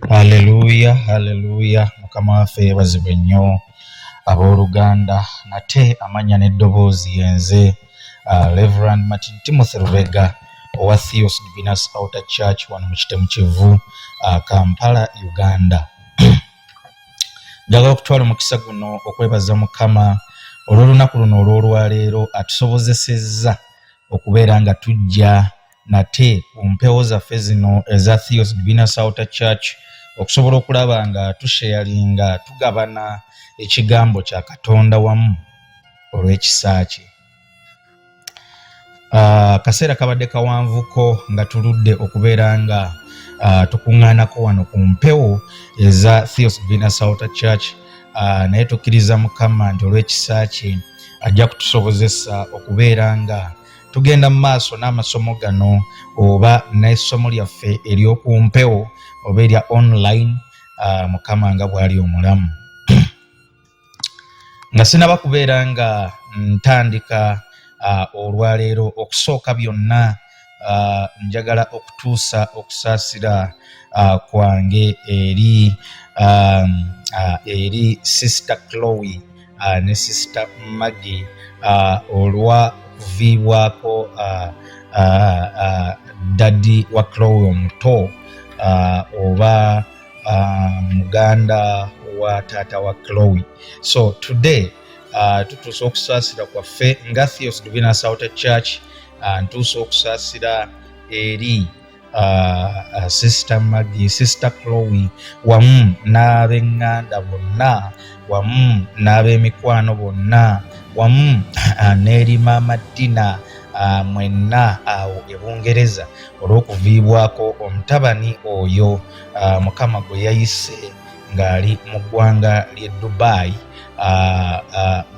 Haleluya, haleluya. Mukama waffe yeebazibwe nnyo. Abooluganda nate amanya n'eddoboozi yenze Reverend Martin Timothy Lubega owa Theos Divinus Outer Church wano mu Kitemu Kivu, Kampala, Uganda. Njagala okutwala omukisa guno okwebaza Mukama olw'olunaku luno olw'olwaleero atusobozesezza okubeera nga tujja nate ku mpewo zaffe zino eza Theos Divinus Outer Church okusobola okulaba nga tusheyalinga tugabana ekigambo kya Katonda wamu olw'ekisa kye. Kaseera kabadde kawanvuko nga tuludde okubeera nga tukuŋŋaanako wano ku mpewo eza Theos Divinus Outer Church, naye tukkiriza Mukama nti olw'ekisa kye ajja kutusobozesa okubeera nga tugenda mu maaso n'amasomo gano oba n'essomo lyaffe ery'oku mpewo oba erya online, Mukama nga bw'ali omulamu. Nga sinaba kubeera nga ntandika olwaleero, okusooka byonna njagala okutuusa okusaasira kwange eri Sister Chloe ne Sister Maggie olwa kuviibwako Daddy wa Chloe omuto oba muganda wa taata wa Chloe. So today tutuusa okusaasira kwaffe nga Theos Divinus Outer Church, ntuusa okusaasira eri Sister Maggie, Sister Chloe wamu n'ab'eŋŋanda bonna, wamu n'ab'emikwano bonna, wamu n'eri Maama Dina mwenna awo e Bungereza olw'okuviibwako omutabani oyo Mukama gwe yayise ng'ali mu ggwanga ly'e Dubai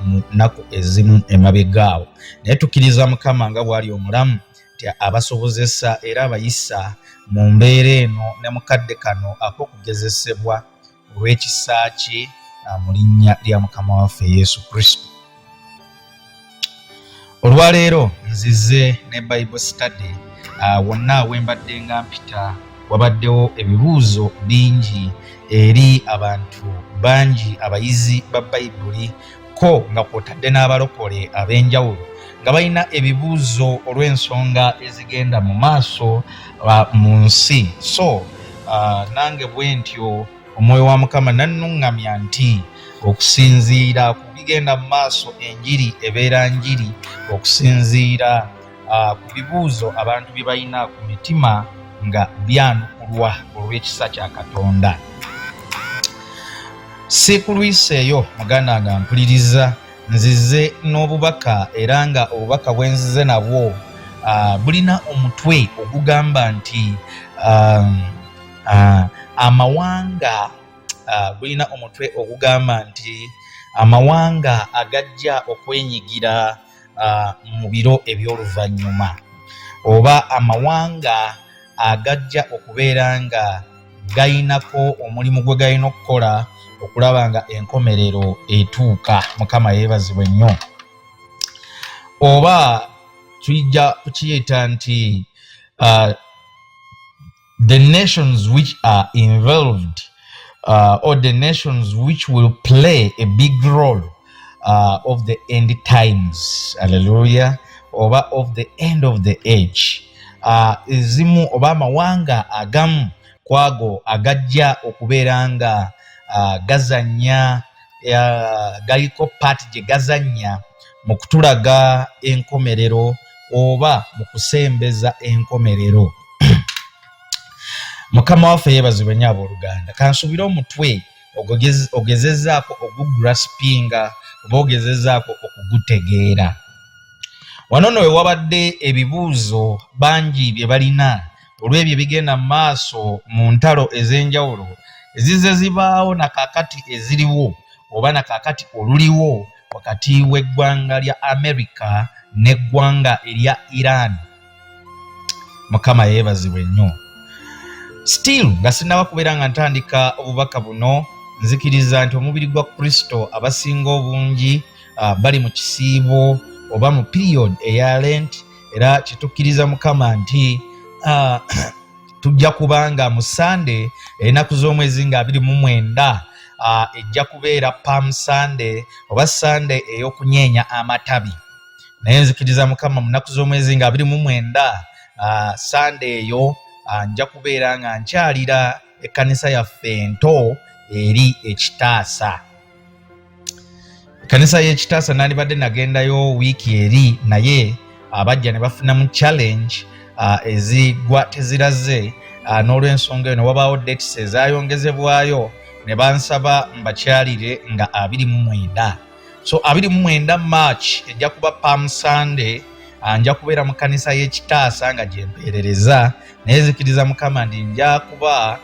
mu nnaku ezimu emabegaawo. Naye tukkiriza Mukama nga bw'ali omulamu nti abasobozesa era abayisa mu mbeera eno ne mu kadde kano ak'okugezesebwa olw'ekisa kye mu linnya lya Mukama waffe Yesu Kristo. Olwaleero nzize ne Bible study, wonna awembadde nga mpita wabaddewo ebibuuzo bingi eri abantu bangi abayizi ba Bayibuli ko nga kwotadde n'abalokole ab'enjawulo nga balina ebibuuzo olw'ensonga ezigenda mu maaso mu nsi. So nange bwe ntyo omwoyo wa Mukama nannuŋŋamya nti okusinziira ku bigenda mu maaso, enjiri ebeera njiri, okusinziira ku bibuuzo abantu bye balina ku mitima nga byanukulwa olw'ekisa kya Katonda. Si kulwiseeyo muganda nga mpuliriza, nzize n'obubaka era nga obubaka bwe nzize nabwo bulina omutwe ogugamba nti amawanga bulina omutwe ogugamba nti amawanga agajja okwenyigira mu biro eby'oluvannyuma, oba amawanga agajja okubeera nga gayinako omulimu gwe galina okukola okulaba nga enkomerero etuuka. Mukama yeebazibwe nnyo. Oba tujja kukiyita nti the nations which are involved or the nations which will play a big role of the end times. Hallelujah. Oba of the end of the age. Ezimu oba amawanga agamu kwago agajja okubeera nga gazanya, galiko paati gye gazanya mu kutulaga enkomerero oba mu kusembeza enkomerero. Mukama waffe yeebazibwe nnyo abooluganda. Kansuubire omutwe ogezezzaako ogugraspinga oba ogezezzaako okugutegeera. Wano nno we wabadde ebibuuzo bangi bye balina olw'ebyo bigenda mu maaso mu ntalo ez'enjawulo ezize zibaawo nakaakati eziriwo oba nakaakati oluliwo wakati w'eggwanga lya America n'eggwanga erya Iran. Mukama yeebazibwe nnyo. Still nga sinnaba kubeera nga ntandika obubaka buno, nzikiriza nti omubiri gwa Kristo abasinga obungi bali mu kisiibo oba mu period eya Lent, era kitukkiriza Mukama nti tujja kubanga mu Sunday ennaku z'omwezi nga 29 ejja kubeera Palm Sunday oba Sunday ey'okunyeenya amatabi. Naye nzikiriza Mukama mu nnaku z'omwezi nga 29 Sunday eyo nja kubeera nga nkyalira ekkanisa yaffe ento eri Ekitaasa. Ekkanisa y'Ekitaasa nandibadde nagendayo wiiki eri naye abajja ne bafunamu challenge ezigwa teziraze n'olw'ensonga eno wabaawo dates ezayongezebwayo ne bansaba mbakyalire nga 29. So 29 March ejja kuba Palm Sunday, nja kubeera mu kkanisa y'Ekitaasa nga gyempeerereza naye zikiriza Mukama ndi nja kuba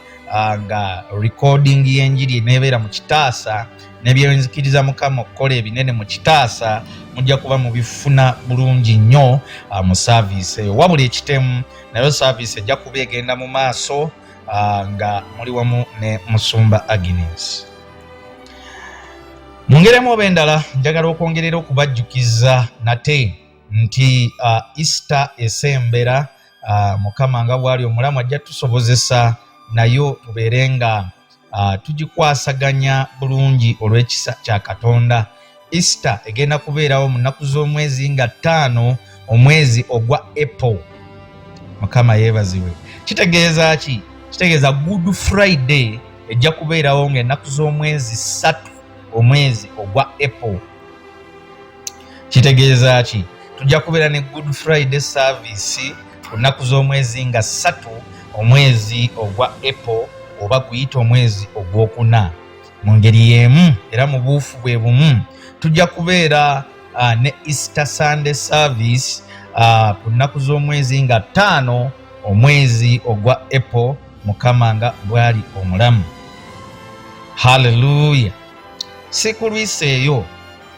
nga recording y'enjiri eneebeera mu Kitaasa n'ebyenzikiriza Mukama okukola ebinene mu Kitaasa mujja kuba mubifuna bulungi nnyo mu service eyo. Wabula ekitemu nayo service ejja kuba egenda mu maaso nga muli wamu ne Musumba Agnes. Mu ngeri oba endala njagala okwongerera okubajjukiza nate nti Easter esembera Mukama nga bwali omulamu ajja tusobozesa nayo tubeere nga tugikwasaganya bulungi olw'ekisa kya Katonda. Easter egenda kubeerawo mu nnaku z'omwezi nga 5 omwezi ogwa April. Mukama yeebazibwe. Kitegeeza ki? Kitegeeza Good Friday ejja kubeerawo ng'ennaku z'omwezi 3 omwezi ogwa April. Kitegeeza ki? Tujja kubeera ne Good Friday service ku nnaku z'omwezi nga 3 omwezi ogwa April oba guyita omwezi ogwokuna. Mu ngeri y'emu era mu buufu bwe bumu tujja kubeera ne Easter Sunday service ku nnaku z'omwezi nga 5 omwezi ogwa April Mukama nga bwali omulamu. Hallelujah. Siku lwise eyo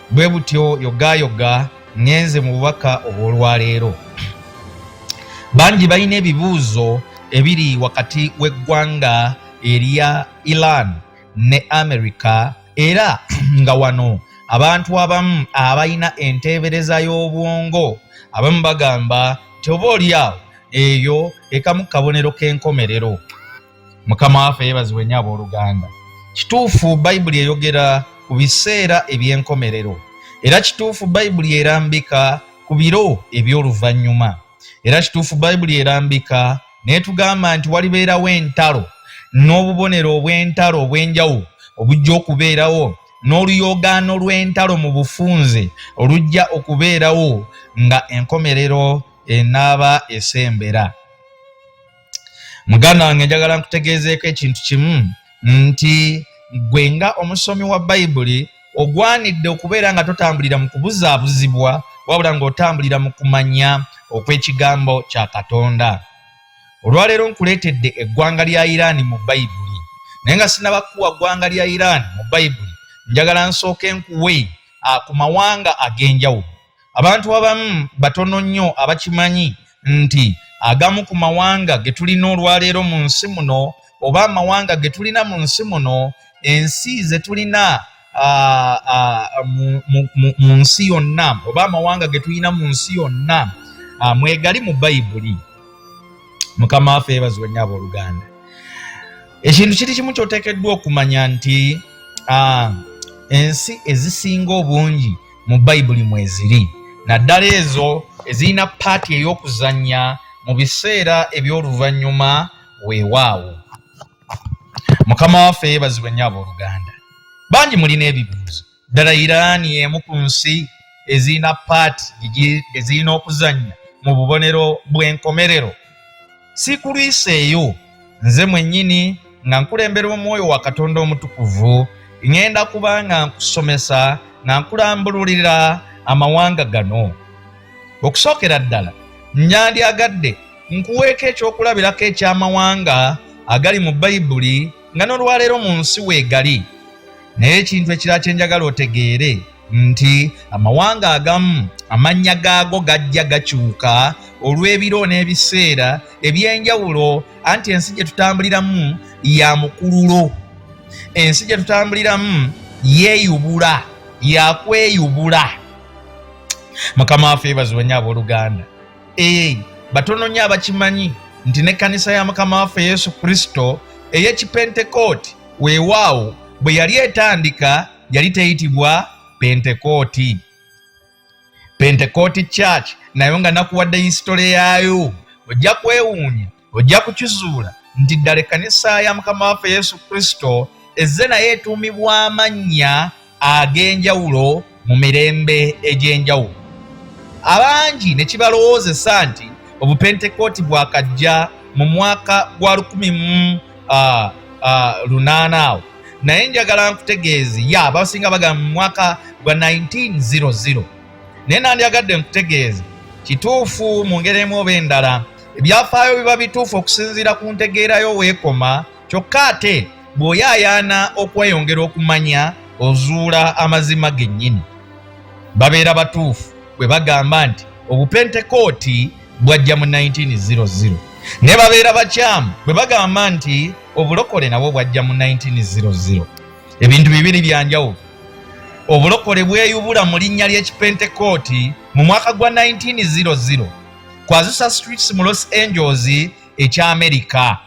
bwe butyo yogayoga ngenze mu bubaka obw'olwaleero. Bangi balina ebibuuzo ebiri wakati w'eggwanga erya Iran ne America era nga wano abantu abamu abalina enteebereza y'obwongo abamu bagamba toba oliawo eyo ekamu kabonero k'enkomerero. Mukama waffe yeebazibwe nnyo abooluganda. Kituufu Bayibuli eyogera ku biseera eby'enkomerero era kituufu Bayibuli erambika ku biro eby'oluvannyuma era kituufu Bayibuli erambika netugamba nti walibeerawo entalo n'obubonero obw'entalo obw'enjawulo obujja okubeerawo n'oluyogaano lw'entalo mu bufunze olujja okubeerawo nga enkomerero enaaba esembera. Muganda wange njagala nkutegeezeeko ekintu kimu nti gwe nga omusomi wa Bayibuli ogwanidde okubeera nga totambulira mu kubuzaabuzibwa wabula ng'otambulira mu kumanya okw'ekigambo kya Katonda. Olwaleero nkuleetedde eggwanga lya Iran mu Bayibuli naye nga sinnabakuwa ggwanga lya Iran mu Bayibuli njagala nsooke nkuwe ku mawanga ag'enjawulo. Abantu abamu batono nnyo abakimanyi nti agamu ku mawanga ge tulina olwaleero mu nsi muno oba amawanga ge tulina mu nsi muno ensi ze tulina mu nsi yonna oba amawanga ge tulina mu nsi yonna mwegali mu Bayibuli. Mukama waffe yeebazibwe nnyo abooluganda. Ekintu kiri kimu ky'oteekeddwa okumanya nti ensi ezisinga obungi mu Bayibuli mweziri naddala ezo ezirina paati ey'okuzannya mu biseera eby'oluvannyuma weewaawo. Mukama waffe yeebazibwe nnyo abooluganda. Bangi mulina ebibuuzo. Ddala Iran y'emu ku nsi ezirina paati ezirina okuzannya mu bubonero bw'enkomerero. Sikulwise eyo nze mwennyini nga nkulembera omwoyo wa Katonda omutukuvu ngenda kuba nga nkusomesa nga nkulambululira amawanga gano. Okusookera ddala nyandyagadde nkuweeko ekyokulabirako eky'amawanga agali mu Bayibuli nga n'olwaleero mu nsi weegali. Naye ekintu ekirala kye njagala otegeere nti amawanga agamu amannya gaago gajja gakyuka olw'ebiro n'ebiseera eby'enjawulo anti ensi gye tutambuliramu ya mukululo. Ensi gye tutambuliramu yeeyubula, yakweyubula. Mukama waffe yeebazibwe nnyo abooluganda. Batono nnyo abakimanyi nti n'ekkanisa ya Mukama waffe Yesu Kristo ey'ekipentekooti weewaawo bwe yali etandika yali teyitibwa Pentekooti. Pentekooti Church nayo nga nakuwadde hisitole yaayo ojja kwewuunya, ojja kukizuula nti ddala ekkanisa ya Mukama waffe Yesu Kristo ezze naye etuumibwa amannya ag'enjawulo mu mirembe egy'enjawulo. Abangi ne kibalowoozesa nti obupentekooti bwakajja mu mwaka gwa 1800 awo, naye njagala nkutegeeze abasinga bagamba mu mwaka gwa 1900. Naye nandyagadde nkutegeeze kituufu mu ngeri emu oba endala ebyafaayo biba bituufu okusinziira ku ntegeerayo weekoma, kyokka ate bw'oyaayaana okweyongera okumanya ozuula amazima gennyini. Babeera batuufu bwe bagamba nti obupentekooti bwajja mu 1900, ne babeera bakyamu bwe bagamba nti obulokole nabwo bwajja mu 1900. Ebintu bibiri byanjawulo. Obulokole bweyubula mu linnya ly'ekipentekooti mu mwaka gwa 1900 ku Azusa Street mu Los Angeles ekya-Amerika.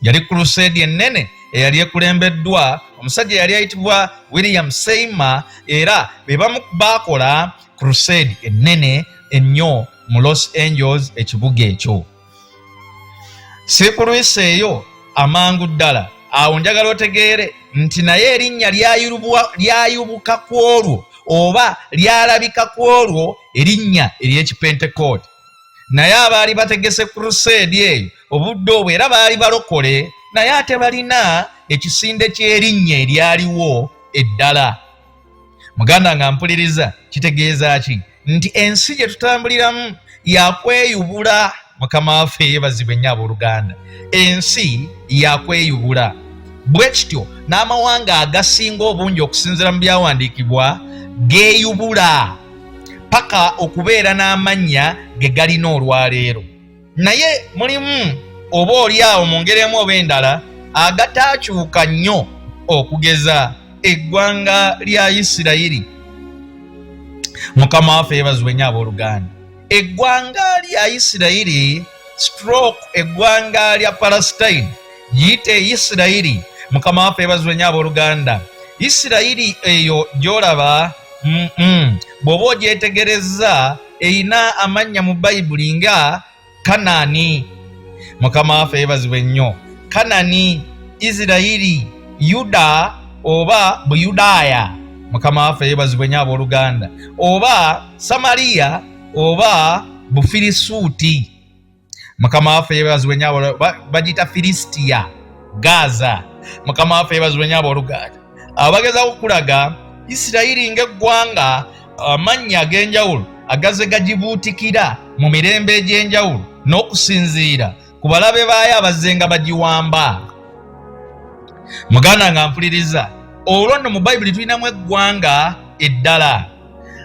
Yali crusade ennene eyali ekulembeddwa omusajja yali ayitibwa William Seymour, era be bamu baakola crusade ennene ennyo mu Los Angeles ekibuga ekyo. Sekulwisa eyo amangu ddala awo njagala otegeere nti naye erinnya lyayubuka ku olwo oba lyalabika ku olwo erinnya ery'ekipentekooti. Naye abaali bategese crusade eyo obudde obwo era baali balokole, naye ate balina ekisinde ky'erinnya eryaliwo eddala. Muganda nga mpuliriza kitegeeza ki? Nti ensi gye tutambuliramu yakweyubula. Mukama waffe yeebazibwe nnyo abooluganda. Ensi yakweyubula. Bwe kityo n'amawanga agasinga obungi okusinziira mu byawandiikibwa geeyubula paka okubeera n'amannya ge galina olwaleero. Naye mulimu oba oliawo mu ngeri emu oba endala agataakyuka nnyo okugeza eggwanga lya Isirayiri. Mukama waffe yeebazibwe nnyo abooluganda. Eggwanga lya Isirayiri stroke eggwanga lya Palestine giyite Isirayiri. Mukama waffe yeebazibwe nnyo abooluganda. Isirayiri eyo gy'olaba bw'oba ogyetegereza eyina amannya mu Bayibuli nga Kanaani. Mukama waffe yeebazibwe nnyo. Kanaani, Isirayiri, Yuda oba Buyudaaya. Mukama waffe yeebazibwe nnyo abooluganda. Oba Samaliya oba Bufirisuuti. Mukama waffe yeebazibwe nnyo bagiyita Filisitiya, Gaza. Mukama waffe yeebazibwe nnyo abooluganda. Abagezaako okulaga Isirayiri ng'eggwanga amannya ag'enjawulo agazze gagibuutikira mu mirembe egy'enjawulo n'okusinziira ku balabe baayo abazze nga bagiwamba. Muganda nga mpuliriza, olwo nno mu Bayibuli tulinamu eggwanga eddala.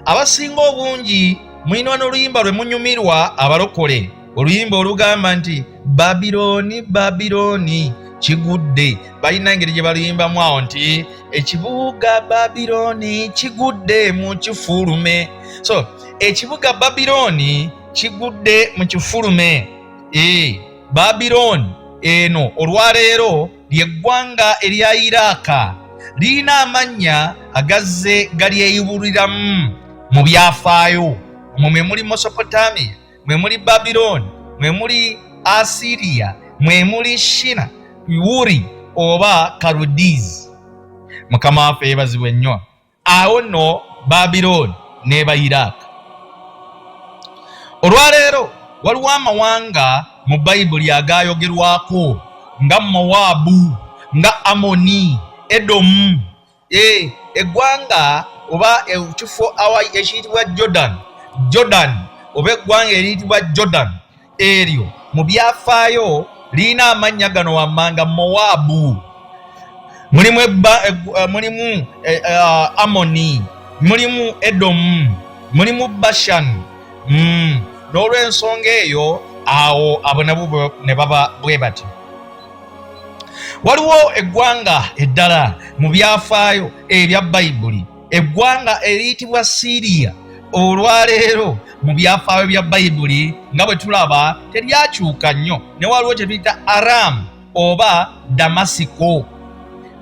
Abasinga obungi mulina n'oluyimba lwe munyumirwa abalokole, oluyimba olugamba nti Babilooni, Babilooni kigudde. Balina engeri gye baluyimbamu awo nti ekibuga Babilooni kigudde mu kifulume. So ekibuga Babilooni kigudde mu kifulume. Babilooni eno olwaleero ly'eggwanga erya Iraaka, lirina amannya agazze galyeyubuliramu mu byafaayo. Mwe muli Mesopotamiya, mwe muli Babilooni, mwe muli Asiriya, mwe muli Shina, Uri oba Kaludizi. Mukama waffe yeebazibwe nnyo. Awo nno Babilooni n'eba Iraaka. Olwaleero waliwo amawanga mu Bayibuli agayogerwako nga Mowaabu, nga Amoni, Edomu. Eggwanga oba ekifo ekiyitibwa Jordan oba eggwanga eriyitibwa Jordan eryo mu byafaayo lirina amannya gano wammanga Mowaabu, mulimu Amoni, mulimu Edomu, mulimu Bashani. N'olw'ensonga eyo awo abo nabo ne baba bwe bati. Waliwo eggwanga eddala mu byafaayo ebya Bayibuli, eggwanga eriyitibwa Siriya. Olwaleero mu byafaayo bya Bayibuli nga bwe tulaba teryakyuka nnyo, ne waliwo kye tuyita Aramu oba Damasiko.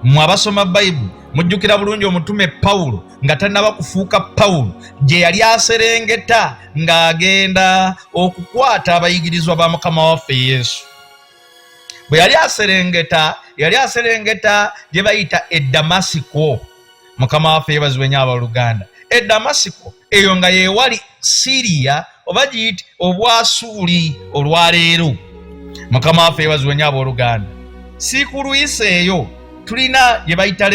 Mmwe abasoma Bayibuli mujjukira bulungi omutume Pawulo nga tannaba kufuuka Pawulo gye yali aserengeta ng'agenda okukwata abayigirizwa ba Mukama waffe Yesu. Bwe yali aserengeta gye bayita e Damasiko. Mukama waffe yeebazibwe nnyo abooluganda. E Damasiko eyo nga yeewali Siriya oba giyite Obwasuuli olwaleero. Mukama waffe yeebazibwe nnyo abooluganda. Si ku luyisa eyo tulina gye bayita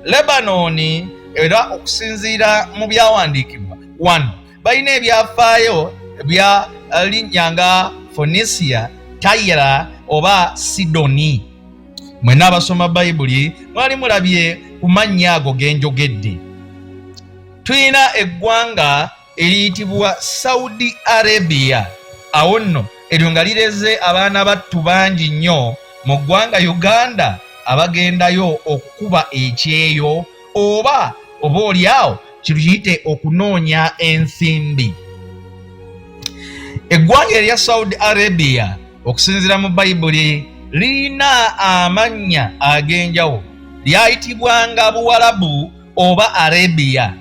Lebanoni era okusinziira mu byawandiikibwa. 1 balina ebyafaayo bya linnya nga Phoenicia, Tyre oba Sidoni. Mwenna abasoma Bayibuli mwali mulabye ku mannya ago genjogedde. Tulina eggwanga eriyitibwa Saudi Arabia. Awo nno eryo nga lireze abaana battu bangi nnyo mu ggwanga Uganda abagendayo okukuba ekyeyo oba olyawo kiruyite okunoonya ensimbi. Eggwanga erya Saudi Arabia okusinziira mu Bayibuli lirina amannya ag'enjawulo. Lyayitibwanga Buwalabu oba Arabia,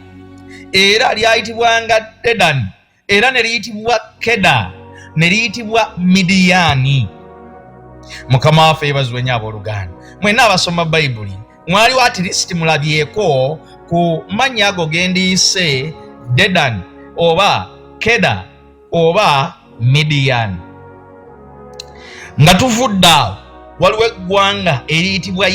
era lyayitibwanga Dedan, era ne liyitibwa Keda, ne liyitibwa Midiyaani. Mukama waffe yeebazibwe nnyo abooluganda. Mwenna abasoma Bayibuli mwaliwo at least mulabyeko ku mannya ago gendiyise Dedan oba Keda oba Midiyaani. Nga tuvudde awo waliwo eggwanga eriyitibwa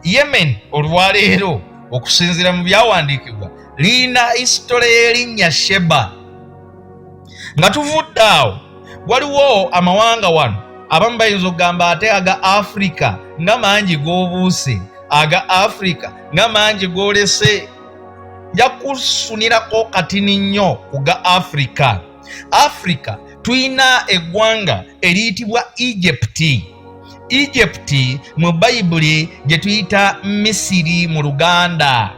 Yemen olwaleero okusinziira mu byawandiikibwa lirina isitole y'erinnya Sheba. Nga tuvudde awo waliwo amawanga wano abamu bayinza okugamba ate aga Afrika nga mangi g'obuuse, aga Afrika nga mangi g'olese. Nja kusunirako katini nnyo ku ga Afrika. Afrika tuyina eggwanga eriyitibwa Egypti mu Bayibuli gye tuyita Misiri mu Luganda.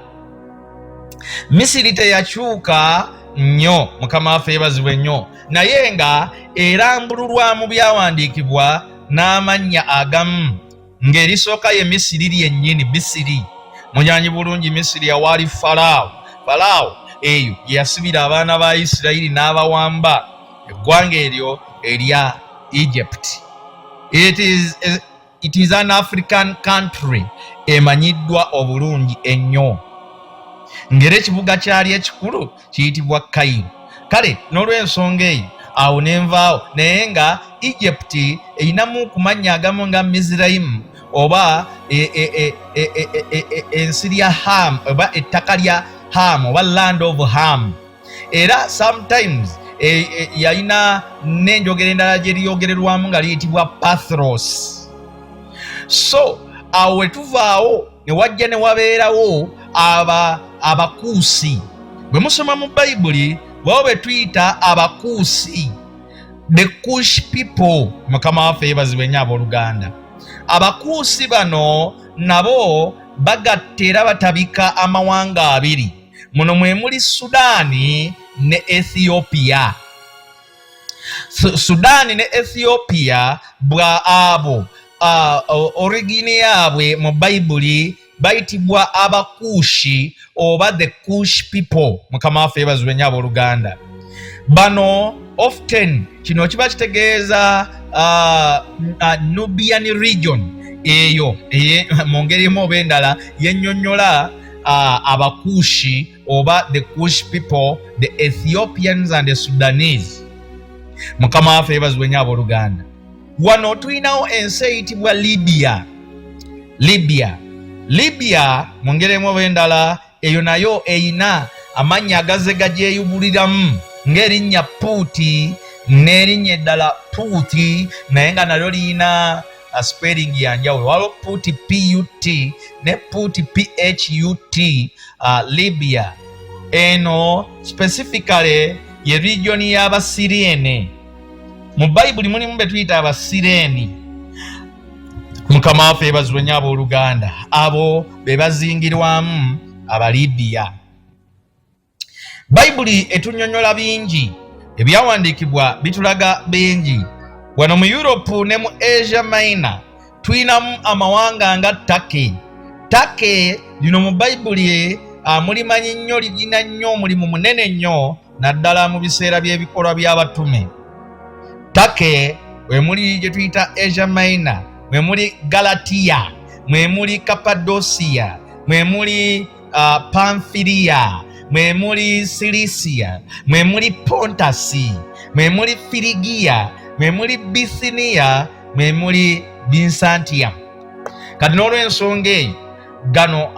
Misiri teyakyuka nnyo, Mukama waffe yeebazibwe nnyo, naye nga erambululwa mu byawandiikibwa n'amannya agamu, ng'erisooka ye Misiri lyennyini. Misiri munyanyi bulungi, Misiri yawaali Falaawo eyo gye yasibira abaana ba Isirayiri n'abawamba. Eggwanga eryo erya Egypt. It is an African country emanyiddwa obulungi ennyo, ng'era ekibuga kyali ekikulu kiyitibwa Cairo. Kale n'olw'ensonga eyo awo nenvaawo, naye nga Egypt erinamu ku mannya agamu nga Mizraim oba ensi lya Ham oba ettaka lya Ham oba land of Ham, era sometimes yalina n'enjogera endala gye lyogererwamu nga liyitibwa Pathros. So awo wetuvaawo ne wajja ne wabeerawo Abakuusi. Bwe musoma mu Bayibuli bo be tuyita Abakuusi, the Kush people. Mukama waffe yeebazibwe nnyo abooluganda. Abakuusi bano nabo bagatta era batabika amawanga abiri. Muno mwe muli Sudaani ne Ethiopia. Sudaani ne Ethiopia bwa abo origini yaabwe mu Bayibuli bayitibwa Abakushi oba the Kush people. Mukama waffe yeebazibwe nnyo abooluganda. Bano often kino kiba kitegeeza Nubian region eyo mu ngeri emu oba endala yennyonnyola Abakushi oba the Kush people, the Ethiopians and the Sudanese. Mukama waffe yeebazibwe nnyo abooluganda. Wano tulinawo ensi eyitibwa Libya mu ngeri emu oba endala eyo nayo eyina amannya agaze gagyeyubuliramu ng'erinnya Puuti n'erinnya eddala Puuti, naye nga nalyo liyina spelling ya njawulo. Waliwo Puuti P-U-T ne Puuti P-H-U-T. Libya eno specifically ye region y'Abasiriene. Mu Bayibuli mulimu be tuyita Abasireni. Mukama waffe yeebazibwe nnyo abooluganda. Abo be bazingirwamu Abalibya. Bayibuli etunyonnyola bingi, ebyawandiikibwa bitulaga bingi. Wano mu Europe ne mu Asia Minor tuyinamu amawanga nga Turkey lino mu Bayibuli mulimanyi nnyo, ligina nnyo omulimu munene nnyo naddala mu biseera by'ebikolwa by'abatume. Turkey mwe muli gye tuyita Asia Minor, mwe muli Galatia, mwe muli Cappadocia, mwe muli Pamphylia, mwe muli Cilicia, mwe muli Pontasi, mwe muli Phrygia, mwe muli Bithynia, mwe muli Byzantium. Kati n'olw'ensonga eyo gano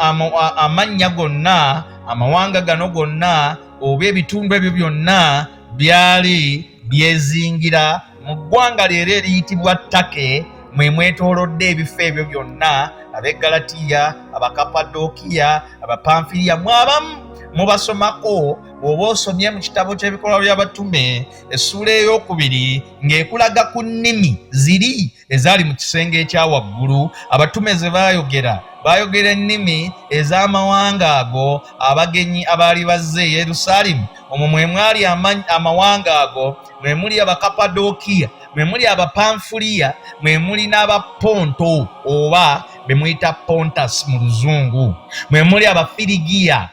amannya gonna, amawanga gano gonna oba ebitundu ebyo byonna byali byezingira mu ggwanga leero eriyitibwa Turkey, mwe mwetoolodde ebifo ebyo byonna, ab'Egalatiya, Abakapadokiya, Abapamphylia. Mwabamu mubasomako bw'oba osomye mu kitabo ky'ebikolwa by'abatume essuula ey'okubiri ng'ekulaga ku nnimi ziri ezaali mu kisenge ekya waggulu. Abatume ze baayogera ennimi ez'amawanga ago abagenyi abaali bazze e Yerusaalemu. Omwo mwe mwali amawanga ago, mwe muli Abakapadokiya, mwe muli Abapamphylia, mwe muli n'Abaponto oba be muyita Pontus mu Luzungu, mwe muli Abaphrygia.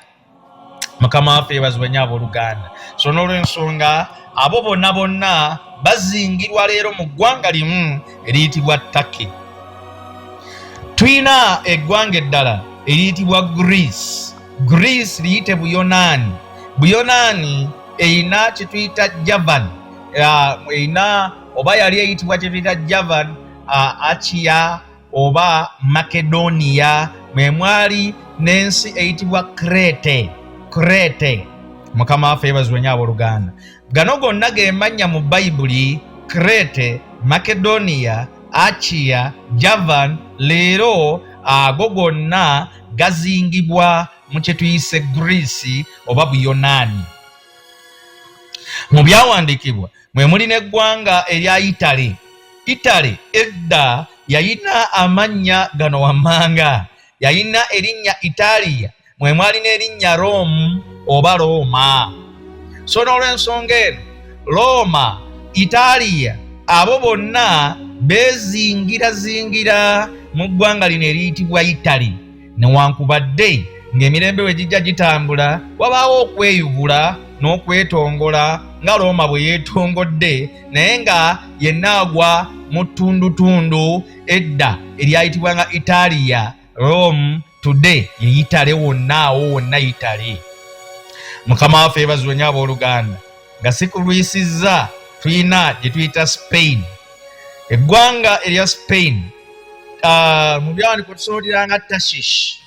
Mukama waffe yeebazibwe nnyo abooluganda. So n'olw'ensonga abo bonna bazingirwa leero mu ggwanga limu eriyitibwa Turkey. Tuyina eggwanga eddala eriyitibwa Greece liyite Buyonaani. Buyonaani eyina kye tuyita Javan, eyina oba yali eyitibwa kye tuyita Javan, Achaia oba Makedonia, mwe mwali n'ensi eyitibwa Crete. Mukama waffe yeebazibwe nnyo abooluganda. Gano gonna ge mannya mu Bayibuli: Crete, Makedonia, Achaia, Javan. Leero ago gonna gazingibwa mu kye tuyise Greece oba Buyonaani. Mu byawandiikibwa mwe muli n'eggwanga erya Italy. Italy edda yayina amannya gano wammanga. Yayina erinnya Italia, mwe mwali n'erinnya Rome oba Roma. So n'olw'ensonga eno Roma, Italia, abo bonna bezingira mu ggwanga lino eriyitibwa Italy. Newankubadde ng'emirembe we gijja gitambula, wabaawo okweyubula n'okwetongola nga Roma bwe yeetongodde, naye nga yenna agwa mu ttundutundu edda eryayitibwa nga Italia. Rome today ye Italy, wonna Italy. Mukama waffe yeebazibwe nnyo abooluganda. Nga sikulwisizza tuyina gye tuyita Spain. Eggwanga erya Spain mu byawandiiko tusobolera Tashish.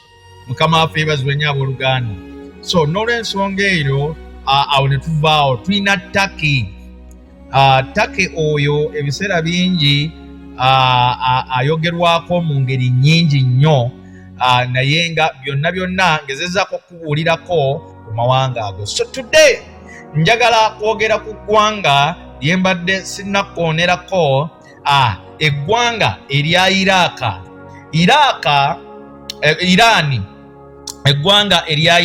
Mukama waffe yeebazibwe nnyo abooluganda. So n'olw'ensonga eyo awo ne tuvaawo tuyina Turkey. Turkey oyo ebiseera bingi ayogerwako mu ngeri nnyingi nnyo, naye nga byonna ngezezzaako okubuulirako ku mawanga ago. So today njagala kwogera ku ggwanga lye mbadde sinnakoonerako, eggwanga erya Iraani. Eggwanga erya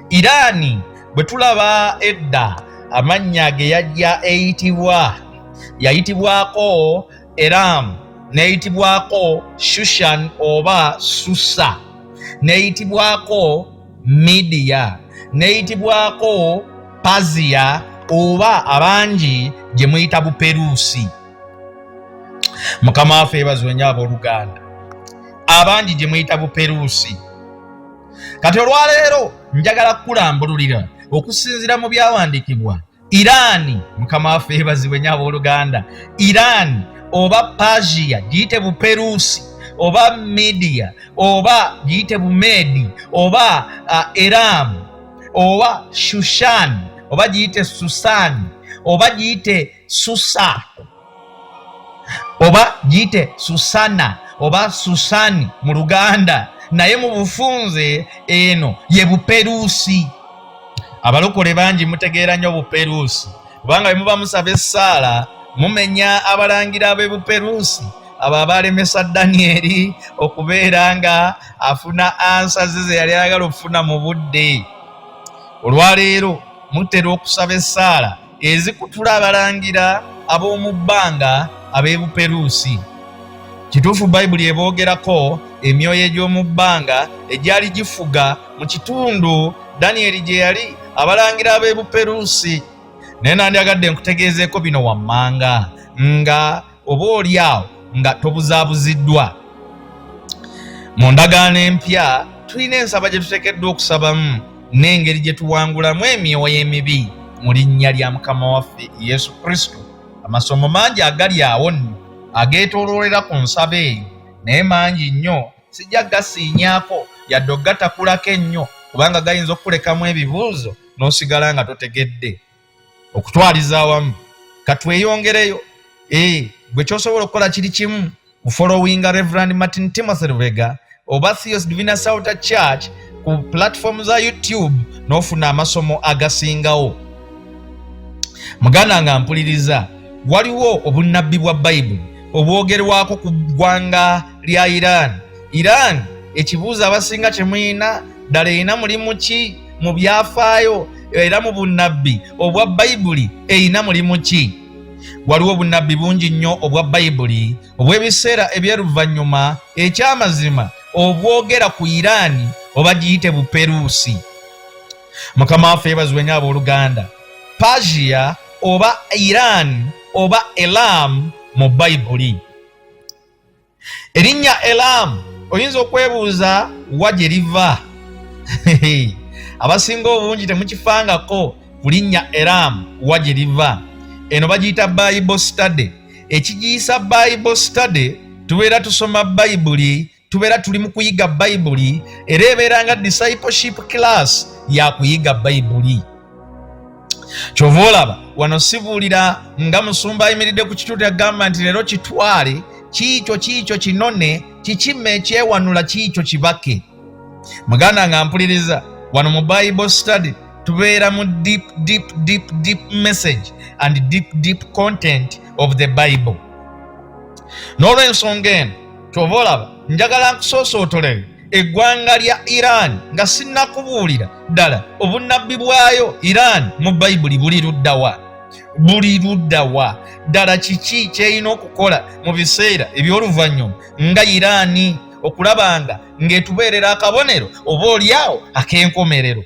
Iraani bwe tulaba edda amannya ge yajja yayitibwako Eram, neyitibwako Shushan oba Susa, neyitibwako Media, neyitibwako Persia oba abangi gye muyita Buperusi. Mukama waffe yeebazibwe nnyo abooluganda. Abangi gye muyita Buperusi. Kati olwaleero njagala kukulambululira okusinziira mu byawandiikibwa Iraani. Mukama waffe yeebazibwe nnyo abooluganda. Iraani oba Persia giyite Buperusi oba Media oba giyite Bumedi oba Eram oba Shushan oba giyite Susani oba giyite Susa oba giyite Susana oba Susani mu Luganda, naye mu bufunze eno ye Buperusi. Abalokole bangi mutegeera nnyo Buperusi kubanga bwe muba musaba essaala mumenya abalangira ab'e Buperusi abo abalemesa Danyeri okubeera nga afuna ansa ze yali ayagala okufuna mu budde. Olwaleero mutera okusaba essaala ezikutula abalangira ab'omu bbanga ab'ebuperuusi. Kituufu Bayibuli eboogerako emyoyo egy'omu bbanga egyali gifuga mu kitundu Danyeri gye yali abalangira ab'ebuperuusi. Naye nandyagadde nkutegeezeeko bino wammanga nga oba oli awo nga tobuzaabuziddwa. Mu ndagaano empya tulina ensaba gye tuteekeddwa okusabamu n'engeri gye tuwangulamu emyoyo emibi mu linnya lya Mukama waffe Yesu Kristo. Amasomo mangi agali awo nno ageetooloolera ku nsaba eyo, naye mangi nnyo sijja gasiinyaako yadde ogatakulako ennyo kubanga gayinza okukulekamu ebibuuzo n'osigala nga totegedde. Okutwaliza awamu katweyongereyo. Gwe kyosobola okukola kiri kimu kufollowinga Reverend Martin Timothy Lubega oba Theos Divinas Outer Church ku platform za YouTube n'ofuna amasomo agasingawo. Muganda nga mpuliriza, waliwo obunnabbi bwa Bayibuli obwogerwako ku ggwanga lya Iran. Ekibuuzo abasinga kye muyina ddala erina mulimu ki mu byafaayo era mu bunnabbi obwa Bayibuli erina mulimu ki? Waliwo obunnabbi bungi nnyo obwa Bayibuli obw'ebiseera eby'oluvannyuma ekyamazima obwogera ku Iran oba giyite Buperuusi. Mukama waffe yeebazibwe nnyo abooluganda. Persia oba Iran oba Elam mu Bayibuli. Erinnya Elam oyinza okwebuuza wa gye liva. Abasinga obungi temukifangako ku linnya Elam wa gye liva. Eno bagiyita Bible study. Ekigiyisa Bible study tubeera tusoma Bayibuli, tubeera tuli mu kuyiga Bayibuli, era ebeera nga discipleship class ya kuyiga Bayibuli. Kyova olaba wano sibuulira nga musumba ayimiridde ku kituuti agamba nti leero kitwale kiikyo kinone kikime ekyewanula kiikyo kibake. Muganda nga mpuliriza wano mu Bible study tubeera mu deep message and deep content of the Bible. N'olw'ensonga eno kyova olaba njagala nkusoosootolere eggwanga lya Iran nga sinnakubuulira ddala obunnabbi bwayo Iran mu Bayibuli buli luddawa ddala kiki kyerina okukola mu biseera eby'oluvannyuma nga Iran okulabanga ng'etubeerera akabonero oba oliawo ak'enkomerero.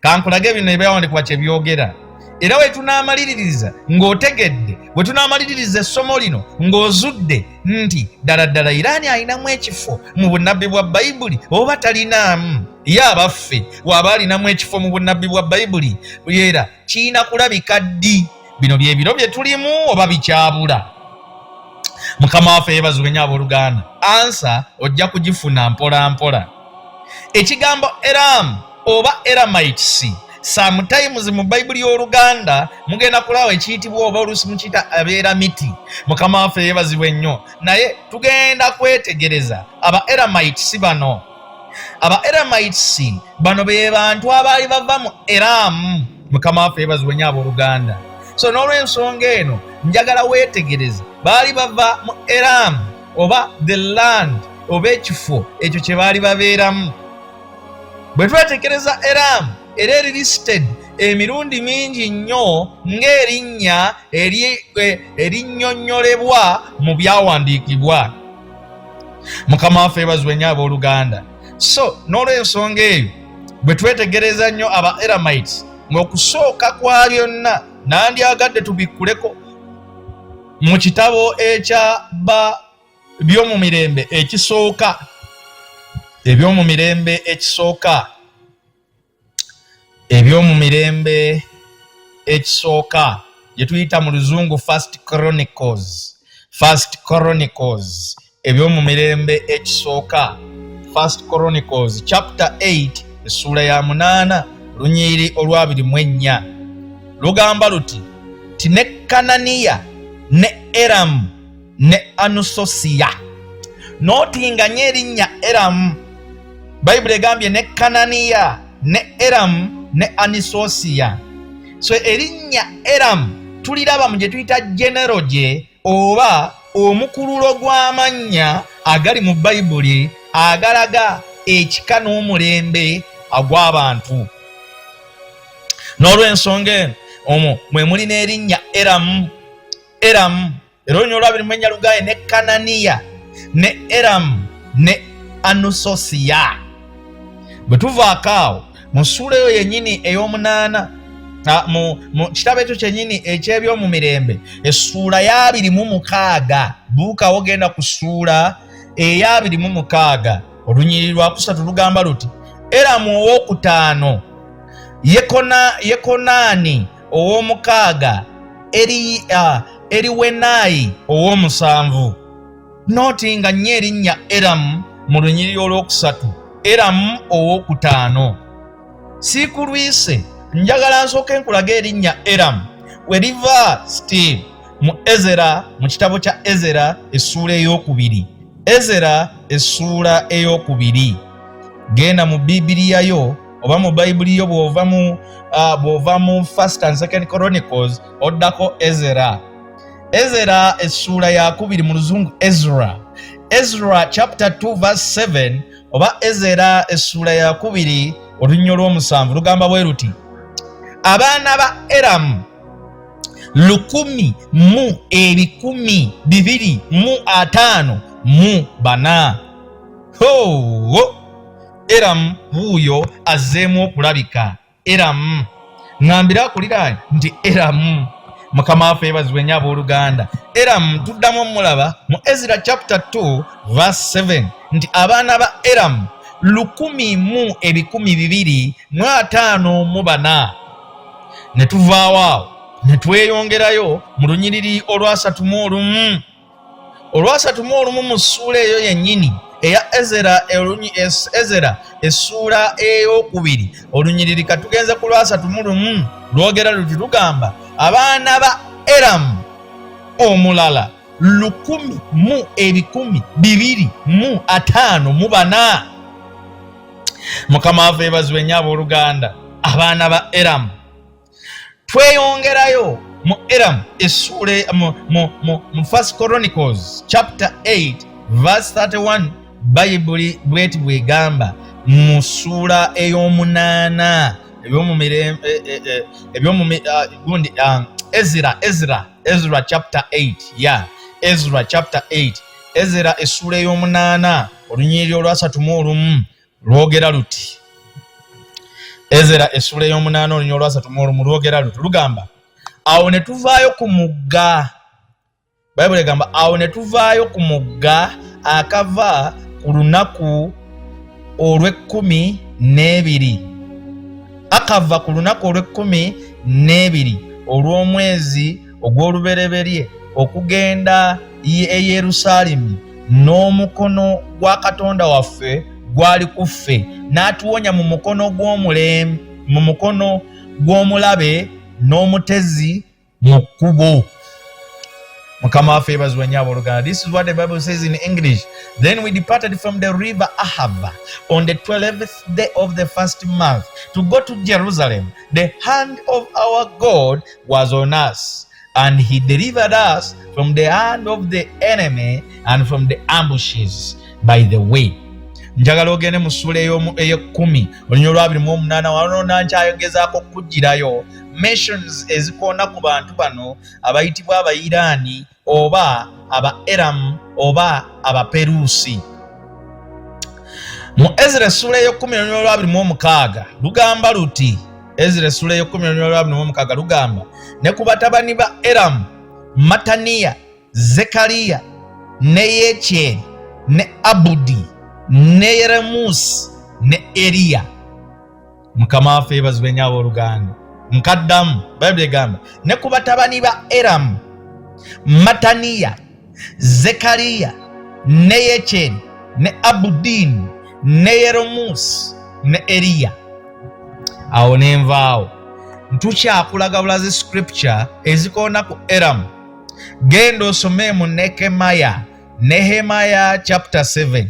Kankulage bino ebyawandikibwa kye byogera. Era we tunaamaliririza ng'otegedde, we tunaamaliririza essomo lino ng'ozudde nti ddala Iran alinamu ekifo mu bunnabbi bwa Bayibuli oba talinaamu. Ye abaffe waba alinamu ekifo mu bunnabbi bwa Bayibuli era kirina kulabika ddi. Bino bye biro bye tulimu oba bikyabula? Mukama waffe yeebazibwe nnyo abooluganda. Ansa ojja kugifuna mpola mpola. Ekigambo Elam oba Elamites sometimes mu Bayibuli y'Oluganda mugenda kulaba ekiyitibwa oba oluusi mukiyita Abeeramiti. Mukama waffe yeebazibwe nnyo. Naye tugenda kwetegereza aba Elamites bano. Aba Elamites bano be bantu abaali bava mu Eram. Mukama waffe yeebazibwe nnyo abooluganda. So n'olw'ensonga eno njagala weetegereze baali bava mu Eram oba the land oba ekifo ekyo kye baali babeeramu. Bwe twetegereza Eram era eri listed emirundi mingi nnyo ng'erinnya erinnyonnyolebwa mu byawandiikibwa. Mukama waffe yeebazibwe nnyo abooluganda. So n'olw'ensonga eyo bwe twetegereza nnyo aba Elamites ng'okusooka kwa byonna nandyagadde tubikkuleko mu kitabo ekya by'omumirembe ekisooka. Ebyomumirembe ekisooka gye tuyita mu luzungu First Chronicles ebyomumirembe ekisooka First Chronicles chapter 8 essula ya 8 lunyiri olwa 24 lugamba luti ti ne Kananiya ne Eramu ne Anusosiya. Nootinganya erinnya Eramu. Bayibuli egambye ne Kananiya ne Eramu ne Anisosiya. So erinnya Eramu tuliraba mu gye tuyita general gye oba omukululo gw'amannya agali mu Bayibuli agalaga ekika n'omulembe agw'abantu. n'olw'ensonga eno omwo mwe muli n'erinnya Eramu. Era olunyiriri olwabirimu ennyalugaye ne Kananiya ne Eramu ne Anusosiya. Bwe tuvaako awo mu ssuula eyo yennyini ey'omunaana mu kitabo ekyo kyennyini eky'ebyomumirembe essuula ya 26 buukawo genda ku ssuula eya 26 olunyiriri lwa 3 lugamba luti Eramu owookutaano, Yekonaani ow'omukaaga, Eriwenayi ow'omusanvu. Nooti nga nnyo erinnya Eramu mu lunyiriri olwokusatu, Eramu owookutaano. Siikulwise njagala nsooke nkulaga erinnya Eramu we liva still mu Ezera, mu kitabo kya Ezera essuula ey'okubiri. Ezera essuula ey'okubiri. Genda mu Bibiliya yo oba mu Bayibuli yo bw'ova mu First and Second Chronicles oddako Ezera. Ezera essuula ya 2 mu luzungu Ezra. Ezra chapter 2 verse 7 oba Ezera essuula ya 2 olunyiriri olw'omusanvu lugamba bwe luti abaana ba Eramu 1,254. Eramu wuuyo azzeemu okulabika. Eramu ngambira akulira nti Eramu mukama waffe yeebazibwe nnyo abooluganda. Eramu tuddamu omulaba mu Ezra chapter 2 verse 7 nti abaana ba Eramu 1,254. Ne tuvaawo awo ne tweyongerayo mu lunyiriri olwa 31 mu ssuula eyo yennyini eya Ezera essuula ey'okubiri olunyiriri katugenze ku lwa 31 lwogera luti lugamba abaana ba Eramu omulala 1,254. Mukama waffe yeebazibwe nnyo abooluganda. Abaana ba Eramu tweyongerayo mu Eramu essuula mu First Chronicles chapter 8 verse 31 Bayibuli bweti bwegamba mu ssuula ey'omunaana Ezra chapter 8 Ezra chapter 8 Ezra essuula ey'omunaana olunyiriri olwa 31 lwogera luti Ezra essuula ey'omunaana olunyiriri olwa 31 lwogera luti lugamba awo ne tuvaayo ku mugga. Bayibuli egamba awo ne tuvaayo ku mugga akava ku lunaku olw'ekkumi n'ebiri olw'omwezi ogw'olubereberye okugenda e Yerusaalemi, n'omukono gwa Katonda waffe gwali kuffe n'atuwonya mu mukono gw'omulabe n'omutezi mu kkubo. Mukama waffe yeebazibwe nnyo abooluganda. This is what the Bible says in English. Then we departed from the river Ahava on the 12th day of the first month to go to Jerusalem. The hand of our God was on us, and he delivered us from the hand of the enemy and from the ambushes by the way. Njagala ogende mu ssuula ey'ekkumi olunyiriri olwa 28 wano nankyayogezaako okujjirayo mentions ezikoona ku bantu bano abayitibwa Abayiraani oba aba Eramu oba Abaperusi. Mu Ezra essuula ey'ekkumi olunyiriri olwa 26 lugamba luti Ezra essuula ey'ekkumi olunyiriri olwa 26 lugamba ne ku batabani ba Eramu Mataniya, Zekariya ne Yekyeri ne Abudi ne Yeremusi ne Eriya. Mukama waffe yeebazibwe nnyo abooluganda. Nkaddamu Bayibuli egamba ne ku batabani ba Eramu Mataniya, Zekariya ne Yekyeri ne Abudini ne Yeremusi ne Eriya. Awo nenvaawo ntukyakulaga bulazi scripture ezikoona ku Eramu. Genda osome mu Nehemiah chapter 7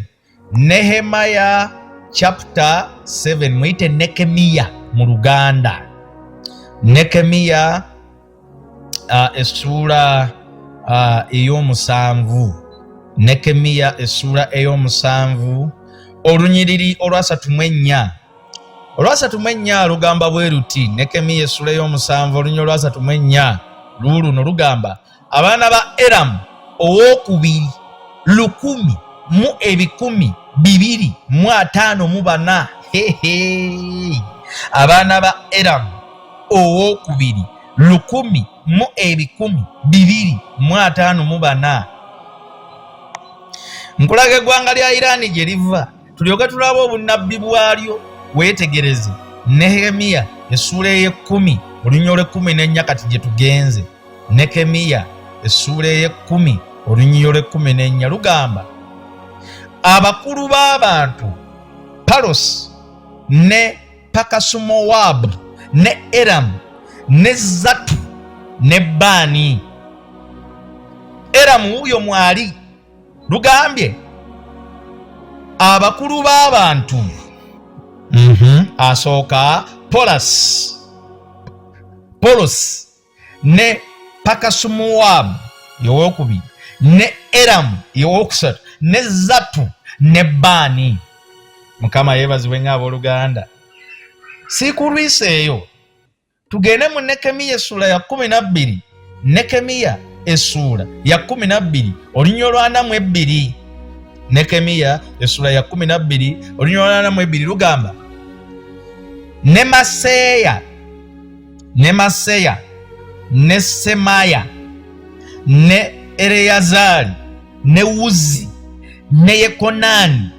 Nehemiah chapter 7 muyite Nekemiya mu Luganda. Nekemiya essuula ey'omusanvu. Nekemiya essuula ey'omusanvu olunyiriri olwa 34 olwasatu mu ennya lugamba bwe luti Nekemiya essula y'omusanvu olunywa olwasatu mu ennya luuluno lugamba abaana ba Eramu owookubiri 1,254 abaana ba Eramu owookubiri 1,254 nkulaga eggwanga lya Irani gye liva tulyoke tulabe obunnabbi bwalyo weetegereze. Nehemiya essula ey'ekkumi olunywa olw'ekkuminennya kati gye tugenze. Nekemiya essula ey'ekkumi olunywa olw'ekkuminennya lugamba abakulu b'abantu Palos ne Pakasumowabu ne Eramu ne Zatu ne Baani. Eramu wuyo mwali lugambye abakulu b'abantu asooka Polos ne Pakasumuwabu yowookubiri ne Eramu yowookusatu ne Zatu ne Baani. Mukama yeebazibwe nga abooluganda. Sikulwiseeyo tugende mu Nekemiya essula ya 12. Nekemiya essula ya 12 olunywa olw'ana mu ebbiri. Nekemiya essula ya 12 olunywa olw'ana mu ebbiri lugamba ne Maseya ne Semaya ne Ereyazari ne Uzi ne Yekonani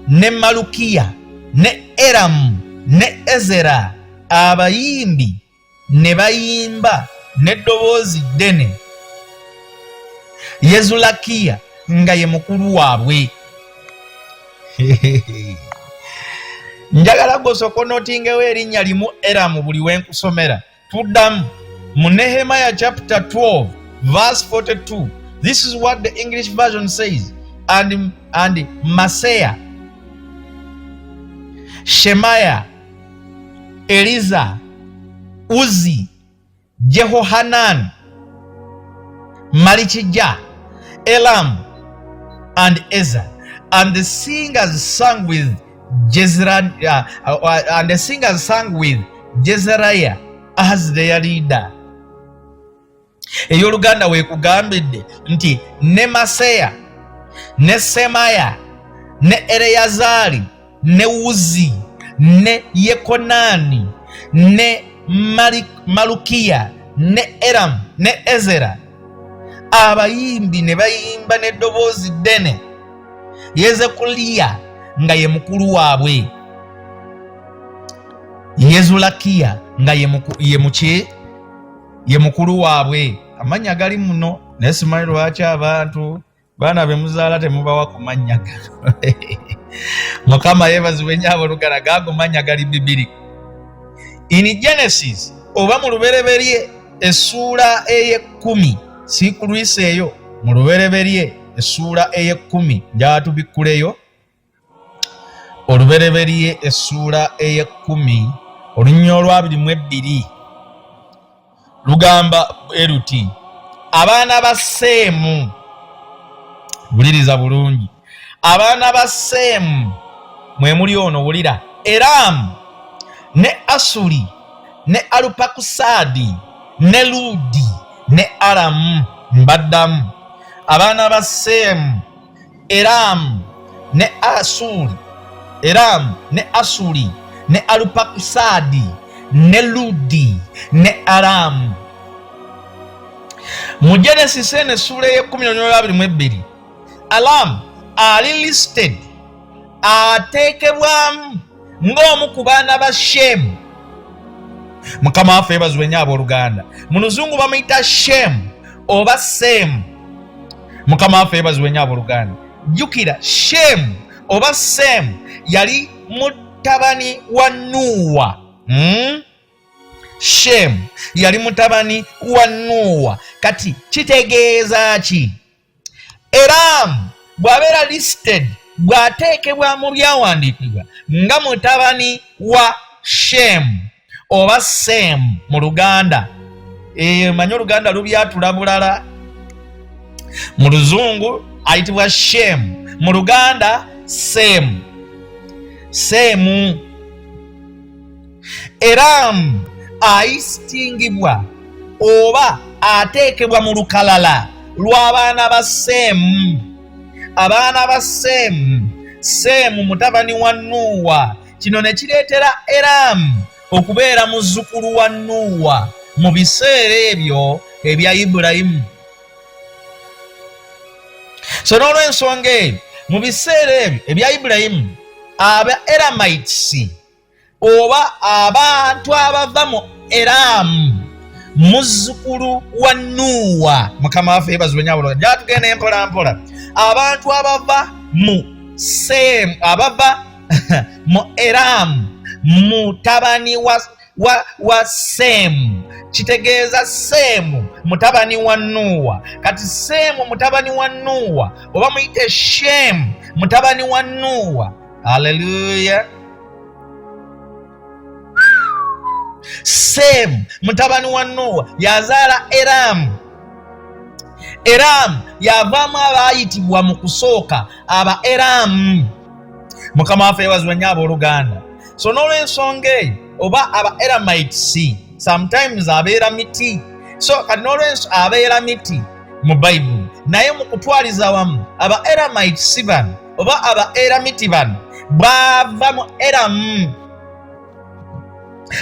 ne Malukiya ne Eramu ne Ezera abayimbi ne bayimba n'eddoboozi ddene. Yezulakiya nga ye mukulu waabwe. Njagala gosokonotingewo erinnya limu Eramu buli wenkusomera. Tuddamu mu Nehemiah chapter 12 verse 42. This is what the English version says. And Maseya, Shemaya, Eliza, Uzi, Jehohanan, Malichijah, Elam, and Ezra. And the singers sang with Jezariah as their leader. Ey'oluganda weekugambidde nti ne Maseya ne Semaya ne Ereyazari ne Uzi ne Yekonani ne Malukiya ne Eramu ne Ezera abayimbi ne bayimba n'eddoboozi ddene. Yezekuliya nga ye mukulu waabwe. Yezulakiya nga ye mukulu waabwe. Amannya gali muno naye simanyi lwaki abantu baana be muzaala temubawa ku mannya gano. Mukama yeebazibwe nnyo abooluganda, gaago mannya gali bibiri. In Genesis oba mu lubereberye essula ey'ekkumi, sikulwiseeyo, mu lubereberye essula ey'ekkumi njala tubikkuleyo. Olubereberye essula ey'ekkumi olunywa olw'22 lugamba eruti abaana ba Seemu. Buliriza bulungi. Abaana ba Seemu mwe muli ono, wulira: Eramu ne Asuli ne Alupakusadi ne Ludi ne Aramu. Mbaddamu. Abaana ba Seemu, Eramu ne Asuli ne Alupakusadi ne Ludi ne Aramu. Mu Genesis essula y'e12 Alamu ali listed, ateekebwamu ng'omu ku baana ba Shemu. Mukama waffe yeebazibwe nnyo abooluganda. Mu Luzungu bamuyita Shemu oba Seemu. Mukama waffe yeebazibwe nnyo abooluganda. Jjukira, Shemu oba Seemu yali mutabani wa Nuuwa. Shemu yali mutabani wa Nuuwa. Kati kitegeeza ki? Eramu bw'abeera listed, bw'ateekebwa mu byawandiikibwa nga mutabani wa Shemu oba Seemu mu Luganda. Manyi Oluganda lubyatula bulala. Mu Luzungu ayitibwa Shemu, mu Luganda Seemu. Eramu ayisitingibwa oba ateekebwa mu lukalala lw'abaana ba Seemu. Abaana ba Seemu, Seemu mutabani wa Nuuwa. Kino ne kireetera Eramu okubeera muzzukulu wa Nuuwa mu biseera ebyo ebya Ibulayimu. So n'olw'ensonga eyo mu biseera ebyo ebya Ibulayimu, aba Elamites oba abantu abava mu Eramu muzzukulu wa Nuuwa, Mukama waffe yeebazibwe nnyo. Jja tugende mpola mpola. Abantu abava mu Seemu, abava mu Eramu mutabani wa Seemu, kitegeeza Seemu mutabani wa Nuuwa. Kati Seemu mutabani wa Nuuwa oba muyite Shemu mutabani wa Nuuwa. Haleluya. Seemu mutabani wa Nuuwa yazaala Eramu. Eramu yavaamu abaayitibwa mu kusooka aba Eramu. Mukama waffe yeebazibwe nnyo abooluganda. So n'olw'ensonga eyo oba aba Elamites sometimes abeera miti. So kati n'olw'ensonga abeera miti mu Bayibuli, naye mu kutwaliza wamu aba Elamites bano oba aba Elamiti bano bava mu Eramu.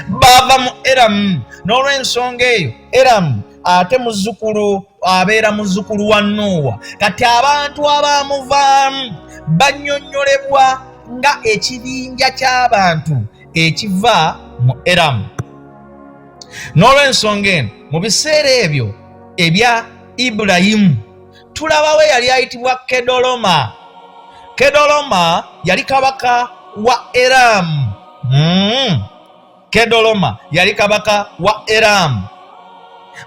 Bava mu Eramu. N'olw'ensonga eyo Eramu ate muzzukulu abeera muzzukulu wa Nuuwa. Kati abantu abamuvaamu bannyonnyolebwa nga ekibinja ky'abantu ekiva mu Eramu. N'olw'ensonga eno mu biseera ebyo ebya Ibulayimu tulabawo yali ayitibwa Kedoloma. Kedoloma yali kabaka wa Eramu. Kedoloma yali kabaka wa Eramu.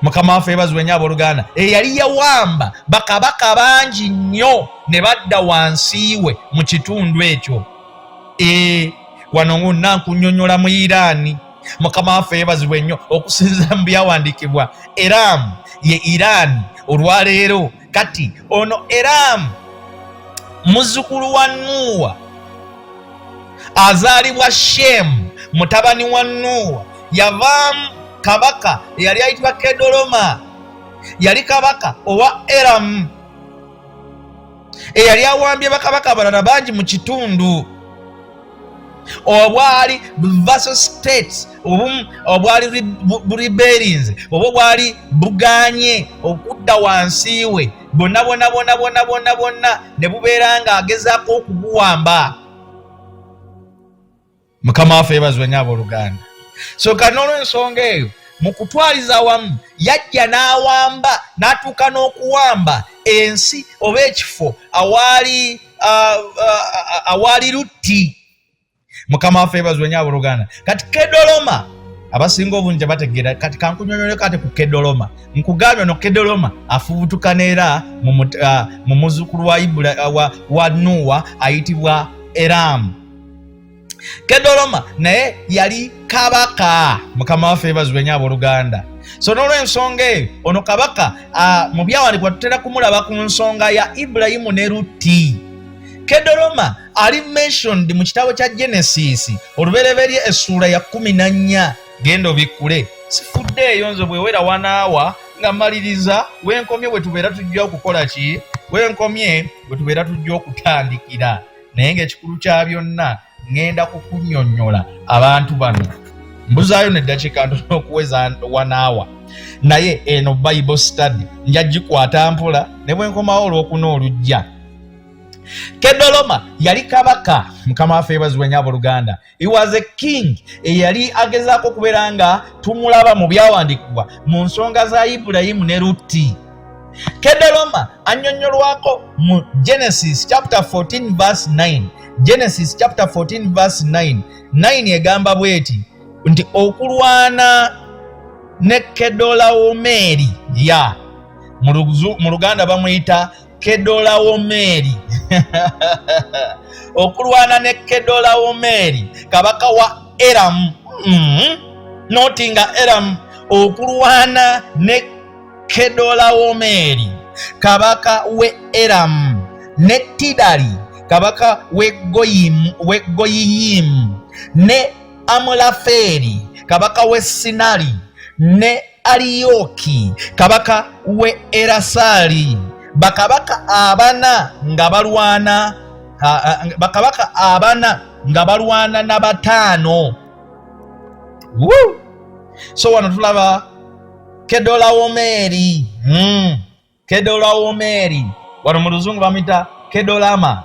Mukama waffe yeebazibwe nnyo abooluganda. Yali yawamba bakabaka bangi nnyo ne badda wansi we mu kitundu ekyo. Wano ng'onna nkunnyonnyola mu Iraani. Mukama waffe yeebazibwe nnyo okusinziira mu byawandiikibwa. Eramu ye Iraani olwaleero. Kati ono Eramu muzzukulu wa Nuuwa azaalibwa Shemu mutabani wa Nuuwa. Yavaamu kabaka eyali ayitibwa Kedoloma. Yali kabaka owa Eramu eyali awambye bakabaka abalala bangi mu kitundu. Obwali vassal states obwali rebellions oba bwali buganye okudda wansi we bonna ne bubeera nga agezaako okubuwamba. Mukama waffe yeebazibwe nnyo abooluganda. So kati n'olw'ensonga eyo mu kutwaliza wamu yajja n'awamba n'atuuka n'okuwamba ensi oba ekifo awaali Lutti. Mukama waffe yeebazibwe nnyo abooluganda. Kati Kedoloma abasinga obungi tebategeera. Kati kankunyonyole kati ku Kedoloma. Nkugambye no Kedoloma afubutukana era mu muzzukulu wa Nuuwa ayitibwa Eramu. Kedoloma naye yali kabaka. Mukama waffe yeebazibwe nnyo abooluganda. So n'olw'ensonga eyo ono kabaka mu byawandiikibwa tutera kumulaba ku nsonga ya Ibulayimu ne Lutti. Kedoloma ali mentioned mu kitabo kya Genesis olubereberye essuula ya 14. Genda obikkule. Sifuddeeyo nze bwe wera wanaawa nga mmaliriza wenkomye bwe tubeera tujja okukola ki? Wenkomye bwe tubeera tujja okutandikira. Naye ng'ekikulu kya byonna ngenda kukunnyonnyola abantu bano. Mbuzaayo n'eddakiika ntono okuweza wanaawa. Naye eno Bible study nja gikwata mpola ne bwe nkomawo olwokuna olujja. Kedoloma yali kabaka. Mukama waffe yeebazibwe nnyo abooluganda. He was a king eyali agezaako okubeera nga tumulaba mu byawandiikibwa mu nsonga za Ibulayimu ne Lutti. Kedoloma annyonnyolwako mu Genesis chapter 14 verse 9. Genesis chapter 14 verse 9. 9 egamba bweti nti okulwana ne Kedolawomeeri mu Luganda bamuyita Kedolawomeeri. Okulwana ne Kedolawomeeri kabaka wa Eramu. Notinga Eramu. Okulwana ne Kedolawomeeri kabaka we Eramu ne Tidali kabaka we Goyiyimu ne Amulaferi kabaka w'e Sinali ne Aliyoki kabaka w'e Erasali, bakabaka abana nga balwana bakabaka abana nga balwana na bataano. So wano tulaba Kedolaomeri. Kedolaomeri wano mu luzungu bamita Kedolama.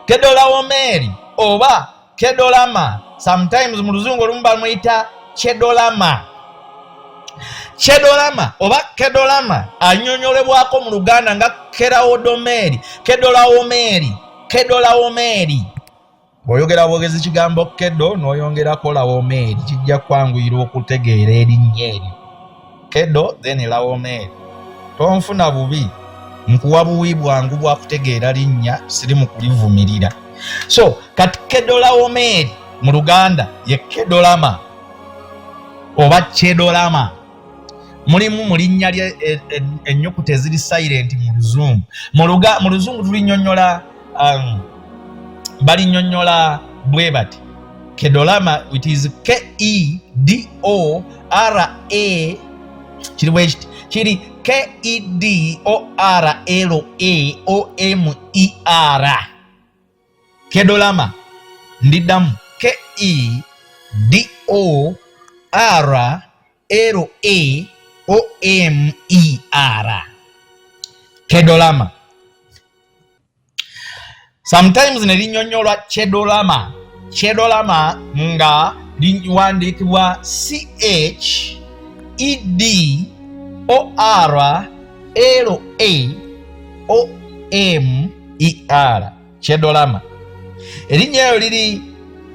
Kedolaomeri oba Kedolama, sometimes mu luzungu olumu bamuyita Chedolama. Chedolama oba Kedolama anyonyolebwako mu Luganda nga Keraodomeri, Kedolaomeri, Kedolaomeri. Bw'oyogera bwogezi kigambo kedo n'oyongerako laomeri kijja kwanguyira okutegeera erinnya eryo. Kedo then laomeri. Tonfuna bubi, nkuwa buwi bwangu bwa kutegeera linnya, siri mu kulivumirira. So kati Kedolaomeri mu Luganda ye Kedolama oba Chedolama. Mulimu mu linnya lye ennyukuta eziri silent mu Luzungu. Mu Luzungu tulinnyonnyola balinyonnyola bwe bati Kedolama, it is Kedora kiri Kedorlaomer. Kedolama ndiddamu Kedorlaomer. Kedolama. Sometimes ne linnyonnyolwa Chedolama. Chedolama nga liwandiikibwa CHEDORLAOMER. Chedolama. Erinnya eryo liri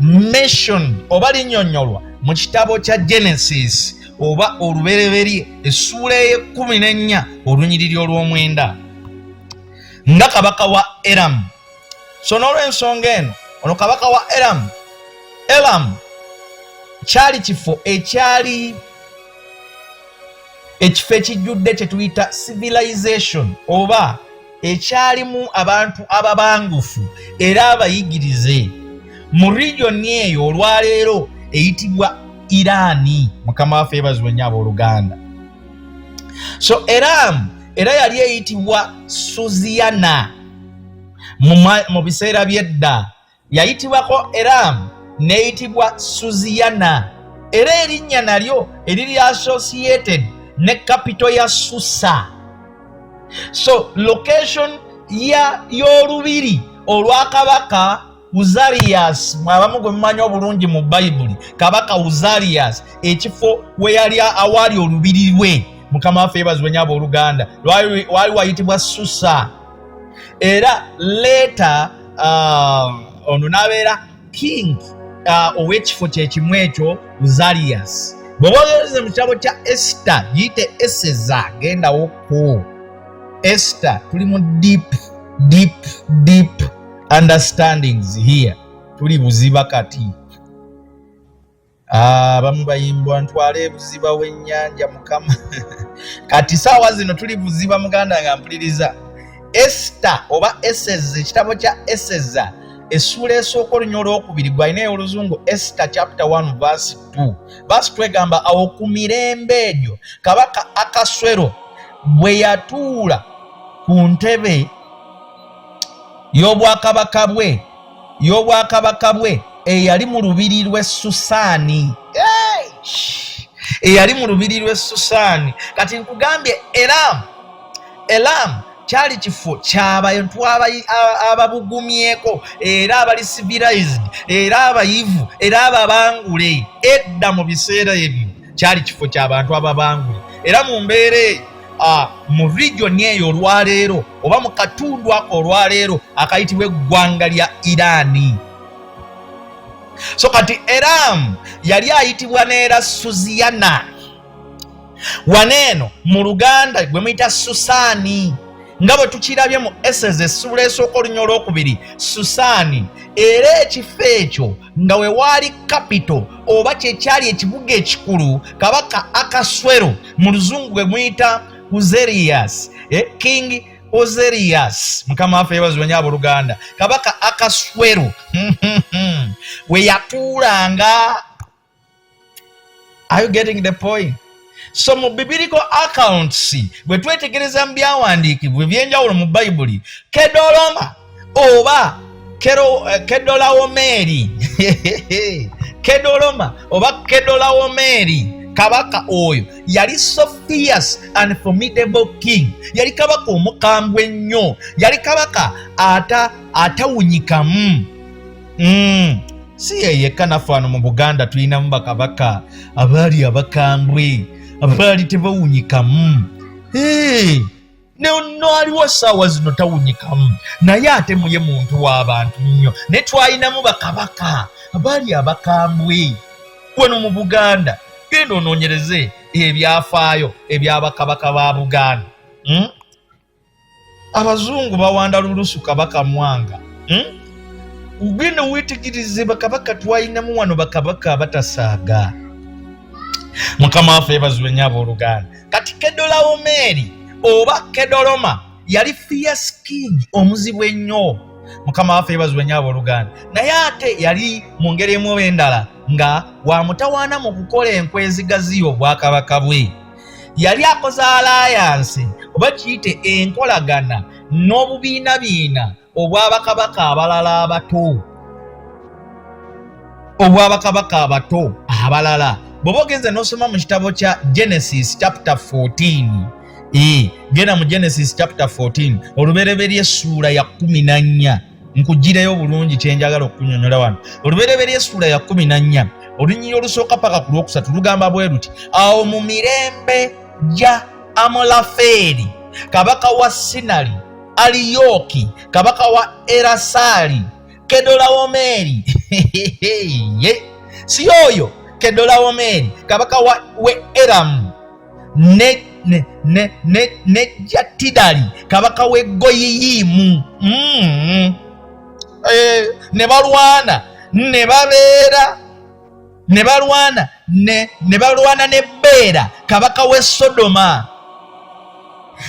mentioned oba linnyonnyolwa mu kitabo kya Genesis oba olubereberye essuula ey'e14 olunyiriri olw'omwenda nga kabaka wa Eramu. So n'olw'ensonga eno ono kabaka wa Elamu kyali kifo ekijjudde kye tuyita civilization oba ekyalimu abantu ababangufu era abayigirize mu region eyo olwaleero eyitibwa Iraani. Mukama waffe yeebazibwe nnyo abooluganda. So Elamu era yali eyitibwa Suziana mu biseera by'edda, yayitibwako Elamu n'eyitibwa Suziana, era erinnya nalyo eriri associated ne capital ya Susa. So location y'olubiri olwa kabaka Uzarias, mwabamu gwe mumanyi obulungi mu Bayibuli, kabaka Uzarias, ekifo we yali awali olubiri lwe. Mukama waffe yeebazibwe nnyo abooluganda, wali wayitibwa Susa. Era later ono n'abeera king ow'ekifo kyekimu ekyo Uzarias. Bw'oba ogereze mu kitabo kya Esther giyite Eseza, gendawoko Esther, tuli mu deep understandings here. Tuli buziba kati. Abamu bayimbwa ntwale buziba w'ennyanja Mukama. Kati saawa zino tuli buziba muganda nga mpuliriza. Esther oba Eseza, ekitabo kya Eseza essuula esooka olunya olwokubiri gwalina oluzungu Esther chapter 1 verse 2. Verse 2 egamba awo ku mirembe egyo kabaka Akaswero bwe yatuula ku ntebe y'obwakabaka bwe eyali mu lubiri lw'e Susaani. Eyali mu lubiri lw'e Susaani. Kati nkugambye Elamu kyali kifo ky'abantu ababugumyeko era abali civilized era abayivu era ababangule. Edda mu biseera ebyo kyali kifo ky'abantu ababangule, era mu mbeera mu region eyo olwaleero oba mu katundu ako olwaleero akayitibwa eggwanga lya Iraani. So kati Elamu yali ayitibwa neera Suziana. Waneeno mu Luganda gwe muyita Susaani. Nga bwe tukirabye mu Eseza essuula esooka olunya olwokubiri, Susaani, era ekifo ekyo nga we waali capital oba kyekyali ekibuga ekikulu kabaka Akaswero, mu luzungu gwe muyita Uzerias, King Uzerias. Mukama waffe yeebazibwe nnyo abooluganda. Kabaka Akaswero we yatuulanga. Are you getting the point? So mu biblical accounts bwe twetegereza mu byawandiikibwa ebyenjawulo mu Bayibuli, Kedoloma oba Kedolawomeri Kedoloma oba Kedolawomeri kabaka oyo yali so fierce and formidable king. Yali kabaka omukambwe ennyo, yali kabaka atawunyikamu. Si yekka naffe wano mu Buganda tulinamu bakabaka abaali abakambwe, abaali tebawunyikamu. No aliwo ssaawa zino tawunyikamu, naye ate muye muntu w'abantu nnyo. Ne twalinamu bakabaka abaali abakambwe wano mu Buganda. Genda onoonyereze ebyafaayo ebyabakabaka ba Buganda. Abazungu bawanda lulusu kabaka Mwanga. Genda weetegerize bakabaka twalinamu wano, bakabaka batasaaga. Mukama waffe yeebazibwe nnyo abooluganda. Kati Kedolawomeri oba Kedoloma yali fierce king omuzibu ennyo. Mukama waffe yeebazibwe nnyo abooluganda. Naye ate yali mu ngeri emu oba endala nga wamutawaana mu kukola enkwezigazi obwakabaka bwe. Yali akoze alliance oba kiyite enkolagana n'obubiinabiina obwabakabaka abalala abato. Obwabakabaka abato abalala. Bw'oba ogenze n'osoma mu kitabo kya Genesis chapter 14, genda mu Genesis chapter 14 olubereberye essuula ya 14. Nkugireyo bulungi kyenjagala okunyonyola wano. Olubereberye essuula ya 14 olunyiriri olusooka paka ku lwokusatu lugamba bwe luti, awo mu mirembe gya Amulafeeri kabaka wa Sinali, Aliyoki kabaka wa Erasali, Kedolawomeri si oyo Kedolawomeri kabaka we Eramu, ne Jatidali kabaka we Goyiyimu. Ne balwana ne babeera ne balwana ne Beera kabaka we Sodoma,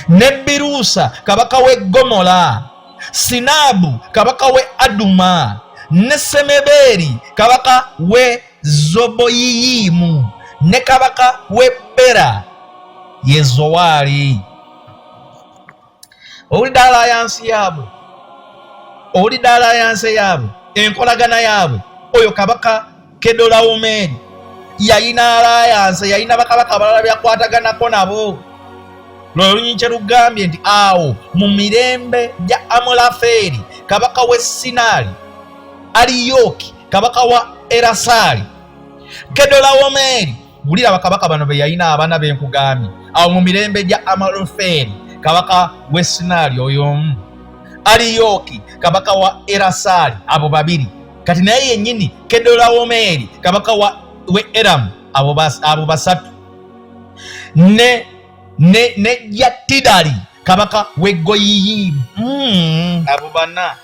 ne Birusa kabaka we Gomora, Sinabu kabaka we Aduma, ne Semeberi kabaka we Zoboyiyimu, ne kabaka we Bera ye Zowaali. Owulidde alliance yaabwe, owulidde alliance yaabwe, enkolagana yaabwe. Oyo kabaka Kedolawomeri yayina alliance, yayina bakabaka abalala byakwataganako nabo. Lwolunyinyi lugambye nti awo mu mirembe gya Amulafeeri kabaka we Sinali, Aliyoki kabaka wa Erasali, Kedolawomeri. Wulira bakabaka bano be yayina abaana b'enkugambye. Awo mu mirembe gya Amulafeeri kabaka we Sinali oyo omu, Aliyoki kabaka wa Erasali, abo babiri. Kati naye yennyini Kedolawomeri kabaka we Eramu, abo basatu. Ne Jatidali kabaka we Goyiyimu, abo bana.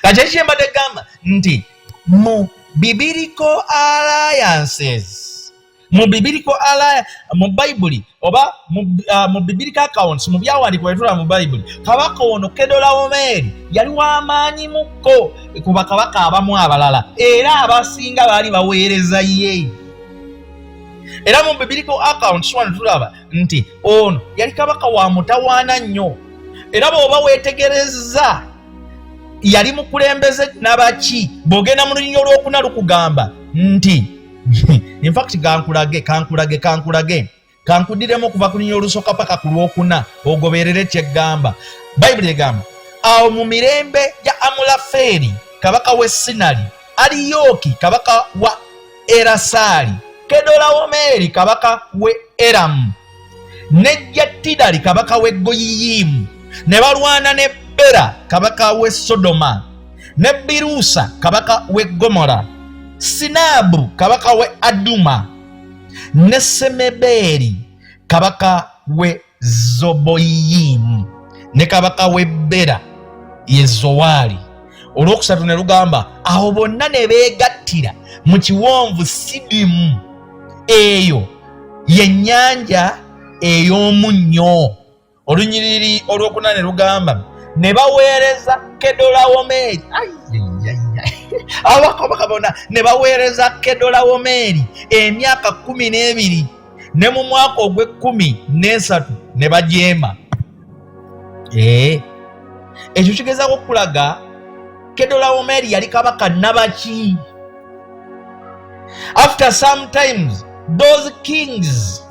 Kati ekyembadde gamba nti mu biblical alliances, mu Bayibuli oba mu biblical accounts, mu byawandiikibwa ebitula mu Bayibuli, kabaka ono Kedolawomeri yali w'amaanyi mukko ku bakabaka abamu abalala, era abasinga baali baweereza ye. Era mu biblical accounts wano tulaba nti ono yali kabaka wa mutawaana nnyo, era bw'oba weetegereza yali mukulembeze nabaki. Bw'ogenda mu lunyinyi olwokuna lukugamba nti in fact kankudiremu okuva ku lunyinyi olusooka paka ku lwokuna ogoberere kyeggamba. Bayibuli egamba awo mu mirembe gya Amulafeeri kabaka we Sinali, Aliyoki kabaka wa Erasali, Kedolawomeri kabaka we Eramu, ne Jatidali kabaka we Goyiyimu, ne balwana ne Bera kabaka we Sodoma, ne Birusa kabaka we Gomora, Sinabu kabaka we Aduma, ne Semeberi kabaka we Zoboyiyimu, ne kabaka we Bera ye Zowaali. Olwokusatu ne lugamba awo bonna ne beegattira mu kiwonvu Sidimu, eyo yennyanja ey'omunnyo. Olunyiriri olwokuna ne lugamba ne baweereza Kedolawomeri abakabaka bonna ne baweereza Kedolawomeeri emyaka 12 ne mu mwaka ogw'13 ne bajeema. Ekyo kigezaako okulaga Kedolawomeeri yali kabaka nabaki. After some times those kings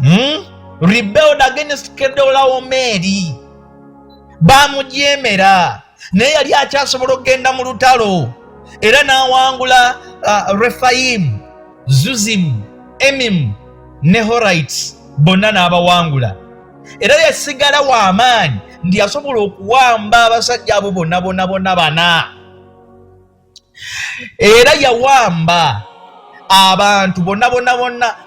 rebelled against Kedolawomeeri, bamujeemera, naye yali akyasobola okugenda mu lutalo era n'awangula Rephaim, Zuzim, Emim ne Horites bonna n'abawangula, era yasigala w'amaanyi ndi yasobola okuwamba abasajja abo bonna bana, era yawamba abantu bonna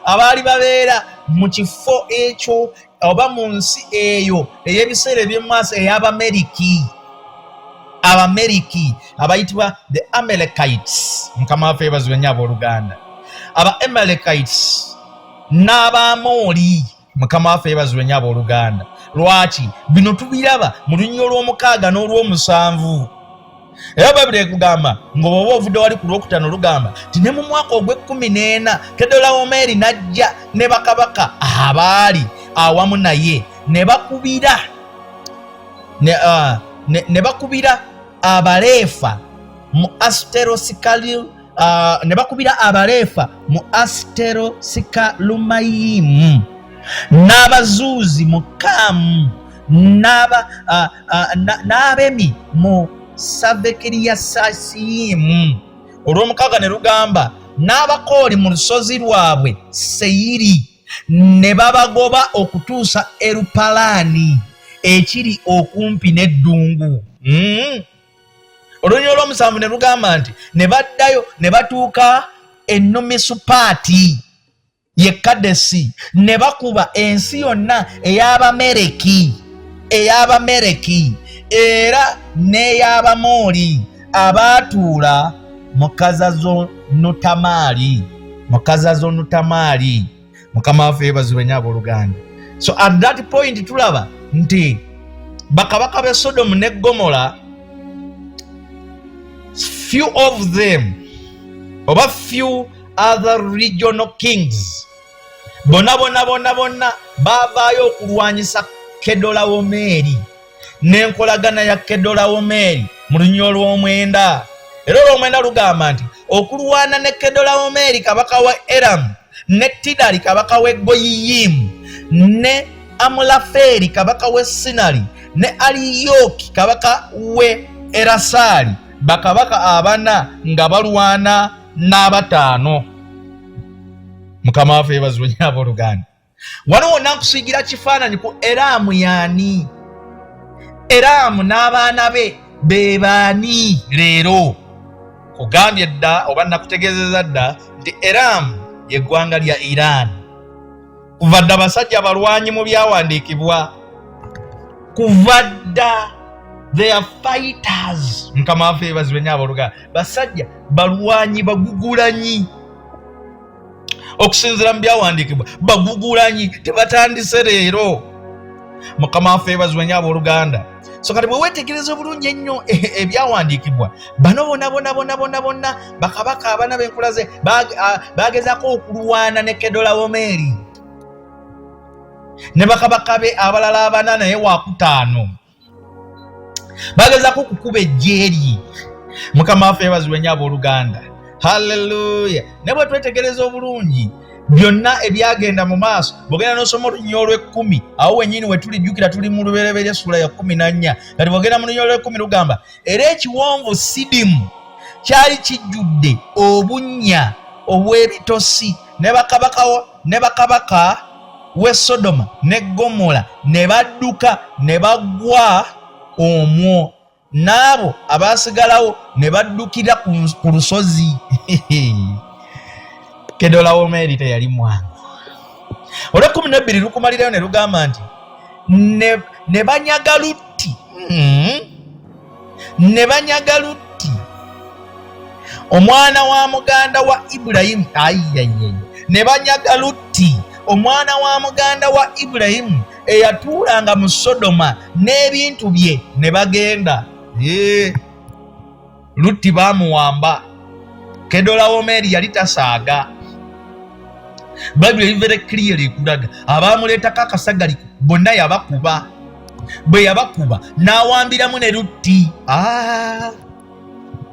abaali babeera mu kifo ekyo oba mu nsi eyo ey'ebiseera eby'emaaso ey'Abameriki abayitibwa the Amalekites. Mukama waffe yeebazibwe nnyo abooluganda. Aba Amalekites n'Abamoli, Mukama waffe yeebazibwe nnyo abooluganda. Lwaki? Bino tubiraba mu Lunyiro lw'omukaaga n'olw'omusanvu. Era Bayibuli ekugamba ng'oba ovudde wali ku Lwokutaano lugamba ti ne mu mwaka ogw'14 Kedolawomeeri n'ajja ne bakabaka abaali awamu naye ne bakubira Abaleefa mu Asterosikalumayimu n'Abazuuzi mu Kaamu n'Abemi mu Savekiriyasasiyimu. Olw'omukaaga ne lugamba n'Abakooli mu lusozi lwabwe Seyiri ne babagoba okutuusa Erupalaani ekiri okumpi n'eddungu. Olunyiro olw'omusanvu ne lugamba nti ne baddayo ne batuuka e Numisupaati ye Kadesi, ne bakuba ensi yonna ey'Abamereki era n'ey'Abamooli abaatuula mu Kazazonutamaali. Mukama waffe yeebazibwe nnyo abooluganda. So at that point tulaba nti bakabaka b'e Sodomu ne Gomora, few of them oba few other regional kings bonna baavaayo okulwanyisa Kedolawomeeri n'enkolagana ya Kedolawomeeri mu Lunyiro lw'Omwenda. Era olw'Omwenda lugamba nti okulwana ne Kedolawomeeri kabaka wa Eramu ne Tidali kabaka w'e Goyiyimu ne Amulafeeri kabaka w'e Sinali ne Aliyoki kabaka w'e Erasaali, bakabaka abana nga balwana n'abataano. Mukama waffe yeebazibwe nnyo abooluganda. Wano wonna nkusiigira kifaananyi ku Eramu yaani? Eramu n'abaana be baani leero? Kugambye dda oba nakutegeezeza dda nti Eramu y'eggwanga lya Iran. Kuva dda basajja balwanyi mu byawandiikibwa, kuva dda they are fighters. Mukama waffe yeebazibwe nnyo abooluganda. Basajja balwanyi bagugulanyi, okusinziira mu byawandiikibwa bagugulanyi, tebatandise leero. Mukama waffe yeebazibwe nnyo abooluganda. So kati bwe weetegereza obulungi ennyo ebyawandiikibwa, bano bonna bakabaka abana b'enkula ze bagezaako okulwana ne Kedolawomeeri ne bakabaka be abalala abana naye wakutaano bagezaako okukuba ejjeeri. Mukama waffe yeebazibwe nnyo abooluganda. Haleluya. Ne bwe twetegereza obulungi byonna ebyagenda mu maaso, bw'ogenda n'osoma Olunyiro olw'10 awo wennyini we tulijjukira, tuli mu lubereberye essula ya 14. Kati bw'ogenda mu Lunyiro olw'10 lugamba era ekiwonvu Sidimu kyali kijjudde obunnya obw'ebitosi, ne bakabaka w'e Sodoma ne Gomora ne badduka ne bagwa omwo, n'abo abaasigalawo ne baddukira ku lusozi. Kedolawomeeri teyali mwangu. Olw'12 lukumalirayo ne lugamba nti ne banyaga Lutti, omwana wa muganda wa Ibulayimu. Ne banyaga Lutti, omwana wa muganda wa Ibulayimu eyatuulanga mu Sodoma n'ebintu bye ne bagenda. Lutti baamuwamba Kedolawomeeri yali tasaaga. Bible eri very clearly kulaga abaamuleetako akasagali bonna yabakuba. Bwe yabakuba n'awambiramu ne lutti.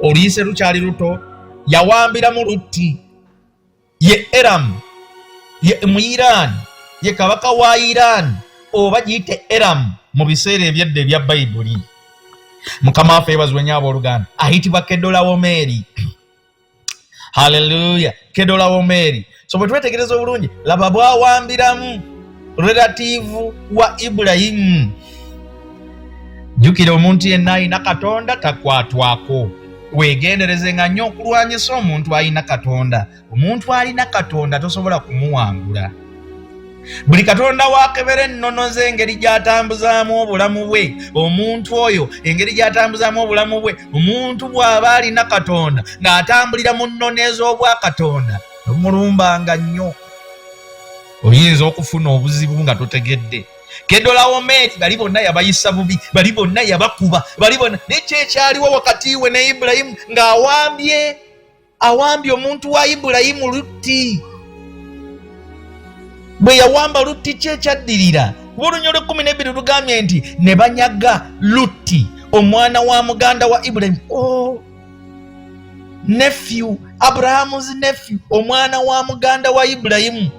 Oluyise lukyali luto. Yawambiramu lutti. Ye Eram, ye mu Iran, ye kabaka wa Iran, oba giyite Eram mu biseera ebyedda ebya Bayibuli. Mukama waffe yeebazibwe nnyo abooluganda. Ayitibwa Kedolawomeeri. Hallelujah. Kedolawomeeri. So bwe twetegereza obulungi, laba bwawambiramu relative wa Ibulayimu. Jjukira omuntu yenna alina Katonda takwatwako. Weegenderezenga nnyo okulwanyisa omuntu alina Katonda. Omuntu alina Katonda tosobola kumuwangula. Buli Katonda wakebera ennono ze engeri gy'atambuzaamu obulamu bwe, omuntu oyo engeri gy'atambuzaamu obulamu bwe, omuntu bw'aba alina Katonda ng'atambulira mu nnono ez'obwakatonda, tomulumbanga nnyo. Oyinza okufuna obuzibu nga totegedde. Kedolawomeeri bali bonna yabayisa bubi, bali bonna yabakuba, bali bonna nekyo ekyaliwo wakati we ne Ibulayimu ng'awambye omuntu wa Ibulayimu Lutti. Bwe yawamba Lutti kye kyaddirira. Kuba Olunyolo 12 lugambye nti ne banyaga Lutti omwana wa muganda wa Ibulayimu. Nephew, Abrahamu's nephew, omwana wa muganda wa Ibulayimu.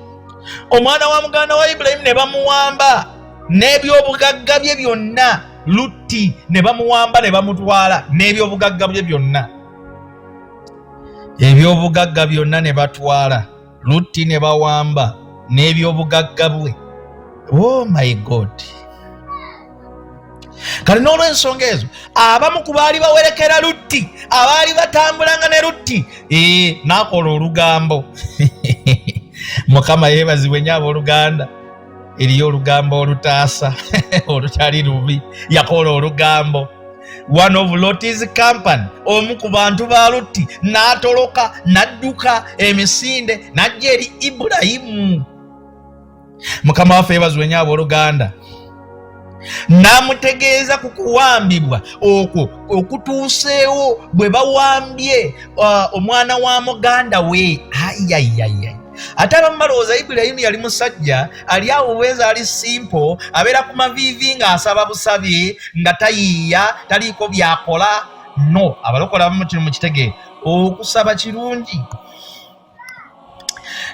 Omwana wa muganda wa Ibulayimu ne bamuwamba n'ebyobugagga bye byonna. Lutti ne bamuwamba ne bamutwala n'ebyobugagga bye byonna. Ebyobugagga byonna ne batwala. Lutti ne bawamba n'ebyobugagga bwe. Oh my God. Kale n'olw'ensonga ezo abamu ku baali bawerekera Lutti, abaali batambulanga ne Lutti, n'akola olugambo. Mukama yeebazibwe nnyo abooluganda. Eriyo olugambo olutaasa olutali lubi. Yakola olugambo. One of Lot's company, omu ku bantu ba Lutti, n'atoloka n'adduka emisinde n'ajja eri Ibulayimu. Mukama waffe yeebazibwe nnyo abooluganda. N'amutegeeza ku kuwambibwa okwo okutuuseewo bwe bawambye omwana wa muganda we. Ayayayay. Ate abamu balowooza Ibulayimu yali musajja ali awo bweza ali simple, abeera ku maviivi ng'asaba busabe nga tayiiya taliiko byakola. No, abalokola abamu kino mukitegeere, okusaba kirungi.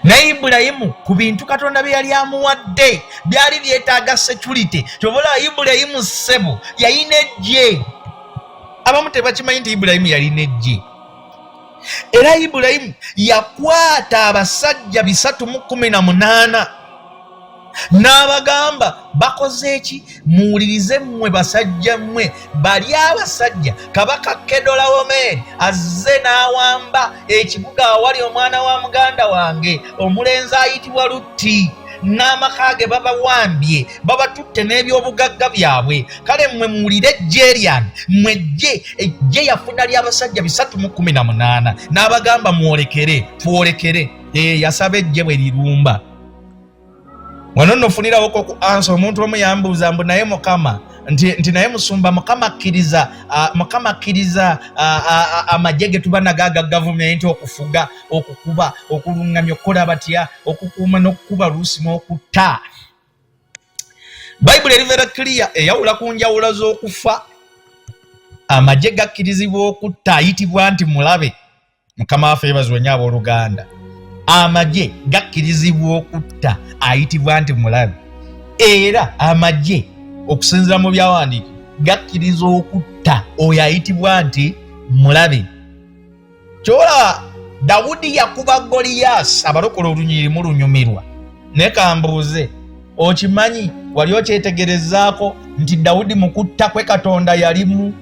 Naye Ibulayimu ku bintu Katonda bye yali amuwadde byali byetaaga security. Kyobola Ibulayimu ssebo yalina eggye. Abamu tebakimanyi nti Ibulayimu yalina eggye. Era Ibulayimu yakwata abasajja 318 n'abagamba bakoze eki? Muwulirize mmwe basajja mmwe, bali abasajja kabaka Kedolawomeeri azze n'awamba ekibuga awali omwana wa muganda wange omulenzi ayitibwa Lutti. N'amaka ge babawambye, babatutte n'ebyobugagga byabwe. Kale mmwe muwulire eggye lyange, mmwe eggye yafuna ly'abasajja 318 n'abagamba mwolekere, twolekere. Yasaba eggye bwe lirumba. Wano nnofunirawo ku ansa omuntu omu yambuuza mbu naye Mukama nti naye Musumba, Mukama akkiriza amagye ge tuba nago aga gavumenti okufuga, okukuba, okuluŋŋamya, okukola batya, okukuuma n'okukuba luusi n'okutta. Bayibuli eri very clear eyawula ku njawulo z'okufa. Amagye gakkirizibwa okutta ayitibwa nti mulabe. Mukama waffe yeebazibwe nnyo abooluganda. Amagye gakkirizibwa okutta ayitibwa nti mulabe. Era amagye okusinziira mu byawandiika gakkiriza okutta oyo ayitibwa nti mulabe. Kyolaba Dawudi yakuba Goliyaasi, abalokola olunyiriri mulunyumirwa. Ne kambuuze, okimanyi wali okyetegerezaako nti Dawudi mu kutta kwe Katonda yalimu?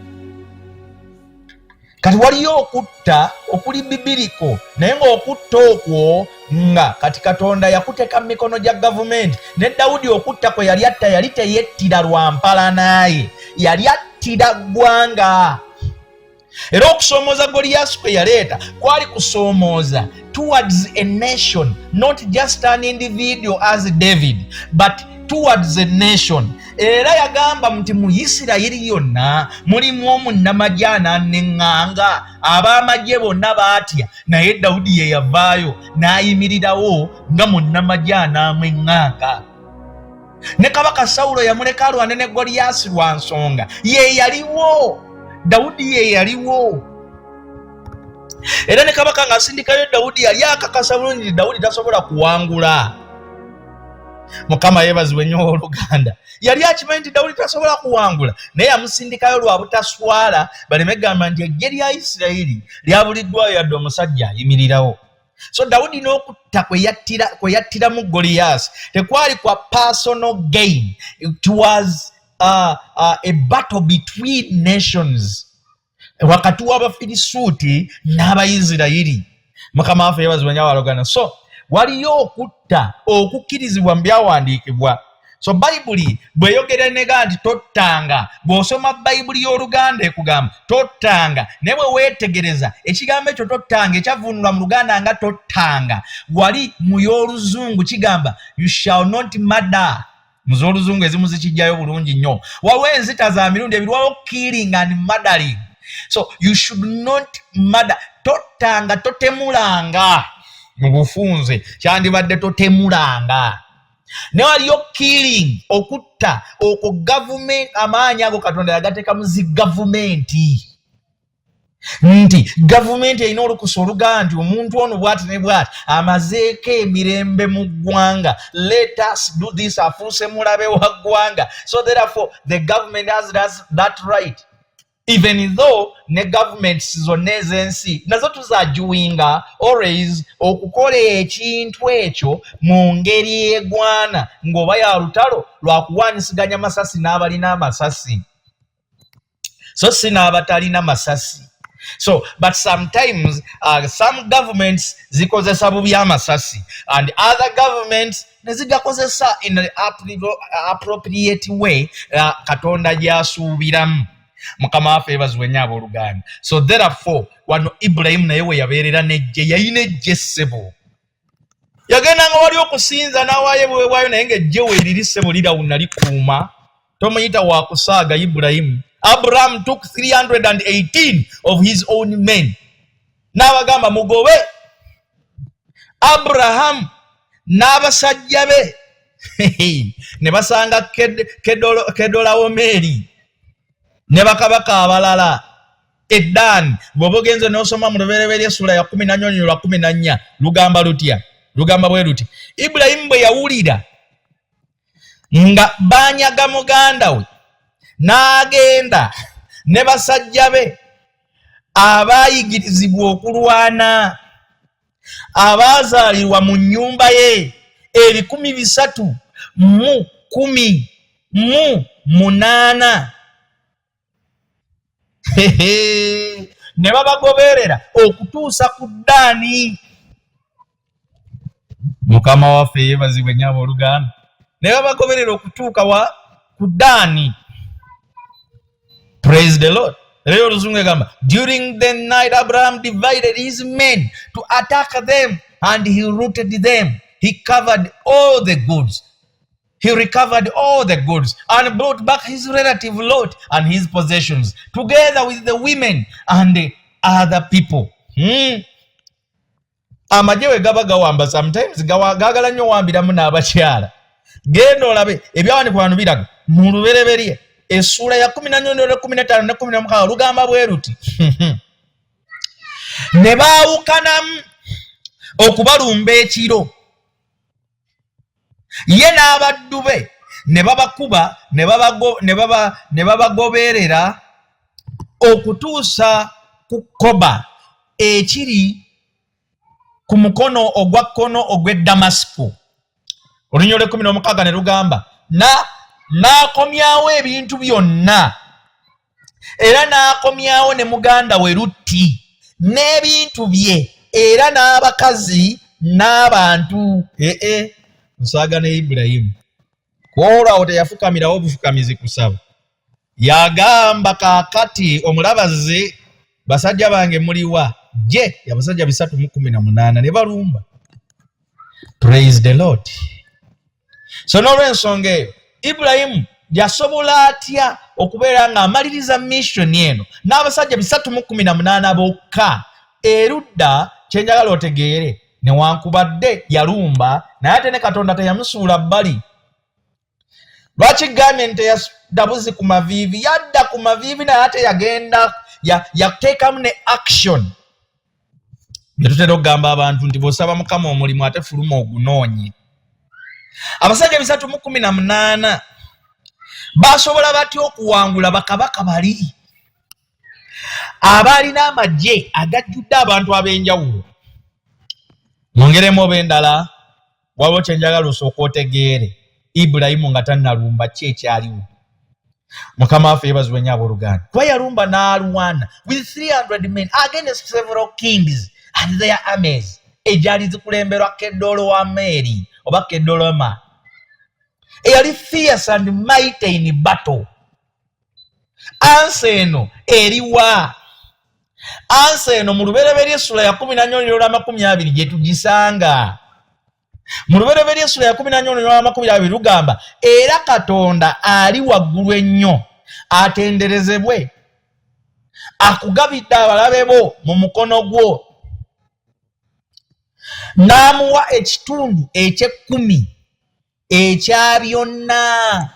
Kati waliyo okutta okuli bibiriko, naye ng'okutta okwo nga kati Katonda yakuteeka mu mikono gya gavumenti. Ne Dawudi okutta kwe yali atta yali teyettira lwa mpala naye, yali attira ggwanga. Era okusoomooza Goliyaasi kwe yaleeta kwali kusoomooza towards a nation, not just an individual as David, but towards a nation. Era yagamba nti mu Isirayiri yonna mulimu omunnamagye ananneŋŋanga, ab'amagye bonna baatya, naye Dawudi ye yavaayo n'ayimirirawo nga munnamagye anaamweŋŋanga. Ne kabaka Sawulo yamuleka alwane ne Goliyaasi lwa nsonga, ye yaliwo, Dawudi ye yaliwo. Era ne kabaka ng'asindikayo Dawudi yali akakasa bulungi nti Dawudi tasobola kuwangula. Mukama yeebazibwe nnyo Oluganda. Yali akimanyi nti Dawudi tasobola kuwangula, naye yamusindikayo lwa butaswala baleme gamba nti eggye lya Isirayiri lyabuliddwayo yadde omusajja ayimirirawo. So Dawudi n'okutta kwe yattiramu Goliyaasi tekwali kwa personal gain. It was a battle between nations, wakati w'Abafirisuuti n'Abayisirayiri. Mukama waffe yeebazibwe nnyo Oluganda. So waliyo okutta okukkirizibwa mu byawandiikibwa. So Bayibuli bweyogera nega nti tottanga, bw'osoma Bayibuli y'Oluganda ekugamba tottanga, naye bwe weetegereza ekigambo ekyo tottanga ekyavunulwa mu Luganda nga tottanga, wali mu y'Oluzungu kigamba you shall not murder. Mu z'Oluzungu ezimu zikijjayo bulungi nnyo. Waliwo enzita za mirundi ebiri, waliwo killing and murdering. So you should not murder. Tottanga, totemulanga. Mu bufunze kyandibadde totemulanga. Ne waliyo killing, okutta, okwo government amaanyi ago Katonda yagateeka mu zi gavumenti. Nti gavumenti erina olukusa oluga nti omuntu ono bw'ati ne bw'ati amazeeko emirembe mu ggwanga. Let us do this, afuuse mulabe wa ggwanga. So therefore the government has that right. Even though ne governments zonna ez'ensi nazo tuzajuwinga always okukola ekintu ekyo mu ngeri egwana ng'oba ya lutalo lwa kuwaanyisiganya masasi n'abalina amasasi, so si n'abatalina masasi. So but sometimes some governments zikozesa bubi amasasi and other governments nezigakozesa in an appropriate way Katonda gy'asuubiramu. Mukama waffe yeebazibwe nnyo Abooluganda. So therefore wano Ibulayimu naye we yabeerera n'eggye, yalina eggye ssebo. Yagendanga wali okusinza n'awaayo bwewaayo, naye ng'eggye we liri ssebo lirawuna likuuma. Tomuyita wa kusaaga Ibulayimu. Abraham took 318 of his own men. N'abagamba mugobe. Abraham n'abasajja be ne basanga Kedolawomeeri ne bakabaka abalala Eddani. Bw'oba ogenze n'osoma mu Lubereberye essula ya 14 lugamba lutya? Lugamba bwe luti. Ibulayimu bwe yawulira nga banyaga muganda we n'agenda ne basajja be abaayigirizibwa okulwana, abaazaalirwa mu nnyumba ye 318 ne babagoberera okutuusa ku Ddaani. Mukama waffe yeebazibwe nnyo Abooluganda. Ne babagoberera okutuuka ku Ddaani. Praise the Lord. Leero Oluzungu egamba during the night Abraham divided his men to attack them and he routed them. He covered all the goods. He recovered all the goods and brought back his relative Lot and his possessions, together with the women and the other people. Amagye we gaba gawamba sometimes gagala nnyo wambiramu n'abakyala. Genda olabe ebyawandiikibwa wano biraga mu Lubereberye essula ya 14, 15 ne 16 lugamba bwe luti ne baawukanamu okubalumba ekiro. Ye n'abaddu be ne babakuba ne babagoberera okutuusa ku Koba ekiri ku mukono ogwa kkono ogw'e Damasiko. Olunyolo 16 ne lugamba n'akomyawo ebintu byonna, era n'akomyawo ne muganda we Lutti n'ebintu bye, era n'abakazi n'abantu. Nsaaga ne Ibulayimu kwolwawo teyafukamirawo bufukamizi kusaba. Yagamba kaakati omulabaze basajja bange muliwa? Je abasajja 318 ne balumba. Praise the Lord. So n'olw'ensonga eyo Ibulayimu yasobola atya okubeera ng'amaliriza mission eno n'abasajja 318 bokka erudda kyenjagala otegeere newankubadde yalumba naye ate ne Katonda teyamusuula bbali. Lwaki gambye nti teyadabuzi ku maviivi? Yadda ku maviivi naye ate yagenda yateekamu ne action. Bye tutera okugamba abantu nti bw'osaba Mukama omulimu ate fuluma ogunoonye. Abasajja 318 basobola batya okuwangula bakabaka bali abaalina amagye agajjudde abantu ab'enjawulo. Mwongeremu oba endala waliwo kyenjagala osooka otegeere Ibulayimu nga tannalumba ki ekyaliwo. Mukama waffe yeebazibwe nnyo abooluganda. Kuba yalumba n'alwana with 300 men against several kings and their armies egyali zikulemberwa Kedolowameri oba Kedoloma eyali fierce and mighty in battle. Ansi eno eriwa? Ansi eno mu lubereberye essula ya 14:20 gye tugisanga. Mu lubereberye essula ya 14:20 lugamba era Katonda ali waggulu ennyo atenderezebwe akugabidde abalabe bo mu mukono gwo n'amuwa ekitundu eky'ekkumi ekya byonna.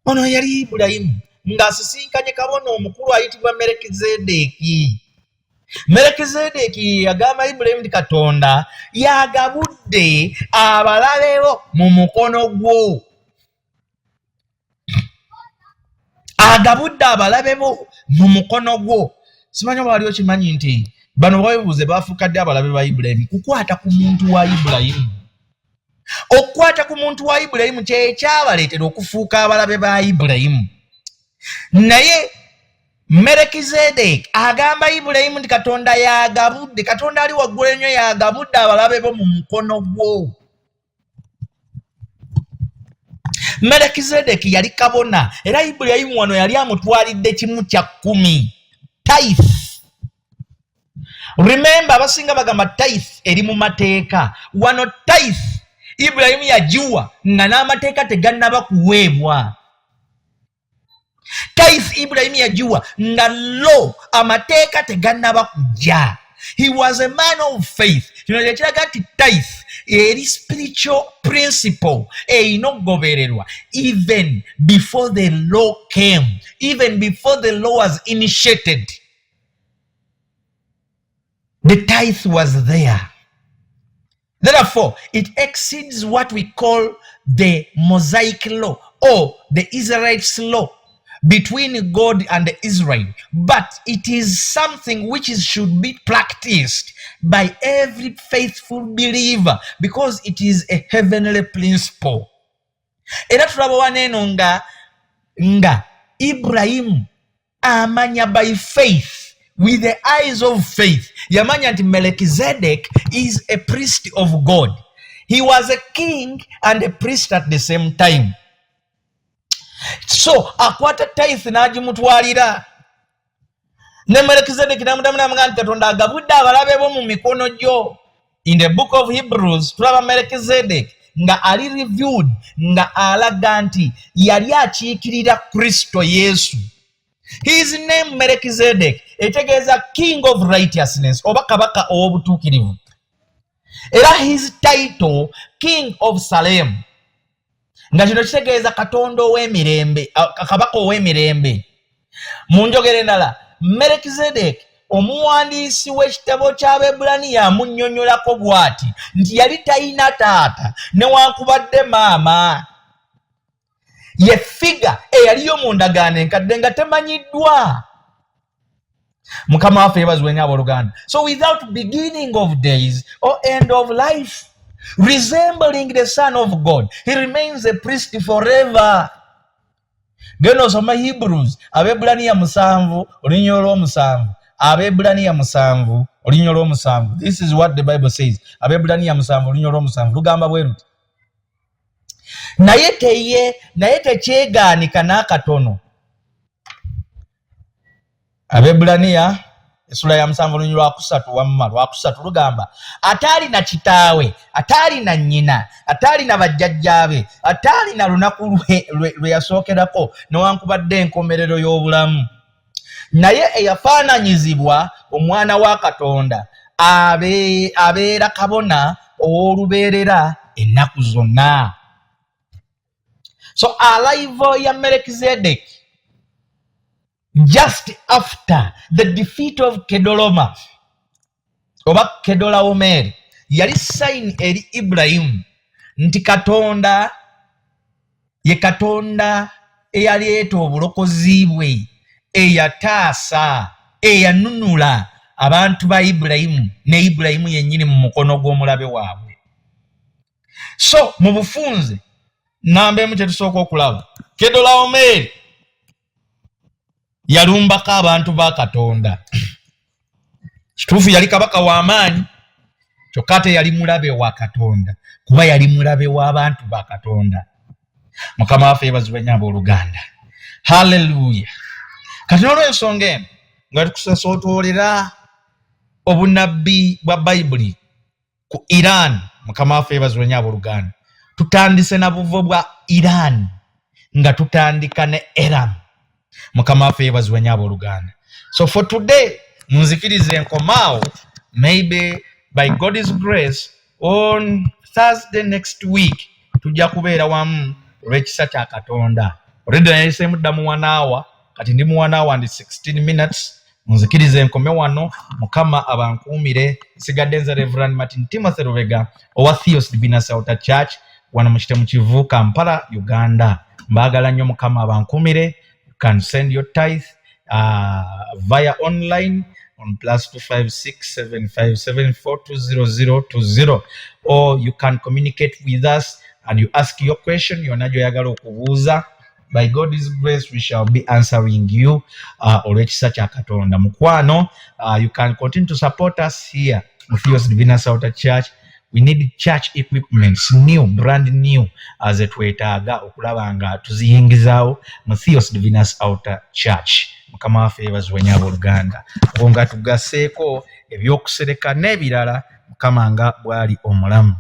Ono yali Ibulayimu ng'asisinkanye kabona omukulu ayitibwa Merekizedeki. Merekizedeki yagamba Ibulayimu nti Katonda yagabudde abalabe bo mu mukono gwo. Agabudde abalabe bo mu mukono gwo. Simanyi oba wali okimanyi nti bano babibuuze baafuukadde abalabe ba Ibulayimu kukwata ku muntu wa Ibulayimu. Okukwata ku muntu wa Ibulayimu kye kyabaleetera okufuuka abalabe ba Ibulayimu. Naye Merekizedeki agamba Ibulayimu nti Katonda yagabudde, Katonda ali waggulu ennyo yagabudde abalabe bo mu mukono gwo. Merekizedeki yali kabona era Ibulayimu wano yali amutwalidde 1/10 tithe. Remember abasinga bagamba tithe eri mu mateeka. Wano tithe Ibulayimu yagiwa nga n'amateeka tegannaba kuweebwa. Tithe Ibulayimu yagiwa nga law amateeka tegannaba kujja. He was a man of faith. Kino kyekiraga nti tithe eri spiritual principle erina okugobererwa even before the law came, even before the law was initiated. The tithe was there. Therefore, it exceeds what we call the Mosaic law or the Israelites' law between God and Israel. But it is something which should be practiced by every faithful believer because it is a heavenly principle. Era tulaba waneeno nga Ibulayimu amanya by faith. With the eyes of faith, yamanya nti Melchizedek is a priest of God. He was a king and a priest at the same time. So akwata tithe n'agimutwalira. Ne Melchizedek n'amugamba nti Katonda agabudde abalabe bo mu mikono gyo. In the book of Hebrews tulaba Melchizedek nga ali reviewed nga alaga nti yali akiikirira Kristo Yesu. His name Melchizedek etegeeza king of righteousness oba kabaka ow'obutuukirivu. Era his title king of Salem nga kino kitegeeza Katonda ow'emirembe, kabaka ow'emirembe. Mu njogera endala Melchizedek omuwandiisi w'ekitabo ky'Abebbulaniya amunnyonnyolako bw'ati nti yali talina taata newankubadde maama. Ye figa eyaliyo mu ndagaano enkadde nga temanyiddwa. Mukama waffe yeebazibwe nnyo abooluganda. So without beginning of days or end of life, resembling the Son of God, he remains a priest forever. Genda osoma Hebrews Abebbulaniya 7 olunyiriri olw'omusanvu. Abebbulaniya 7 olunyiriri olw'omusanvu. This is what the Bible says. Abebbulaniya 7 olunyiriri olw'omusanvu lugamba bwe luti. Naye tekyegaanika n'akatono. Abebbulaniya Essula ya 7 olunyiriri lwa 3 wamma lwa 3 lugamba atali na kitaawe atali na nnyina atali na bajjajjaabe atali na lunaku lwe yasookerako newankubadde enkomerero y'obulamu naye eyafaananyizibwa omwana wa Katonda abeera kabona ow'olubeerera ennaku zonna. So arrival ya Melchizedek just after the defeat of Kedoloma oba Kedolaomer yali sign eri Ibrahim nti Katonda ye Katonda eyaleeta obulokozi bwe eyataasa eyanunula abantu ba Ibrahim ne Ibrahim yennyini mu mukono gw'omulabe waabwe. So mu bufunze nambemu kyetusooka okulaba Kedolaomer yalumbako abantu ba Katonda. Kituufu yali kabaka w'amaanyi kyokka ate yali mulabe wa Katonda kuba yali mulabe w'abantu ba Katonda. Mukama waffe yeebazibwe nnyo abooluganda. Haleluya. Kati n'olw'ensonga eno nga tukusosootolera obunabbi bwa Bayibuli ku Iran, Mukama waffe yeebazibwe nnyo abooluganda. Tutandise na buvo bwa Iran nga tutandika ne Iran. Mukama waffe yeebazibwe nnyo abooluganda. So for today munzikirize nkomaawo, maybe by God's grace on Thursday next week tujja kubeera wamu olw'ekisa kya Katonda. Already nayise mudda mu 1 hour kati ndi mu 1 hour and 16 minutes. Munzikirize nkome wano, Mukama abankuumire. Nsigadde nze Reverend Martin Timothy Lubega owa Theos Divinas Outer Church wano mu Kitemu Kivu, Kampala, Uganda. Mbaagala nnyo, Mukama abankuumire. You can send your tithe via online on +2567574200020, or you can communicate with us and you ask your question yonna gyoyagala okubuuza. By God's grace we shall be answering you olw'ekisa kya Katonda. Mukwano, you can continue to support us here with Theos Divinas Outer Church. We need church equipments, new, brand new, as twetaaga okulaba nga tuziyingizaawo mu Theos Divinas Outer Church. Mukama waffe yeebazibwe nnyo abooluganda. Nga tugaseeko ebyokusereka n'ebirala, Mukama nga bw'ali omulamu.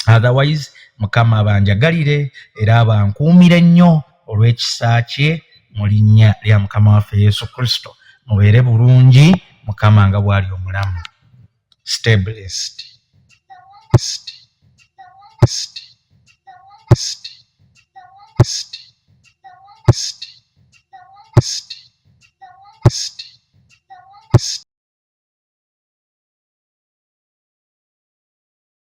Otherwise, Mukama abanjagalire era abankuumire nnyo olw'ekisa kye mu linnya lya Mukama waffe Yesu Kristo. Mubeere bulungi, Mukama nga bw'ali omulamu. Stay blessed.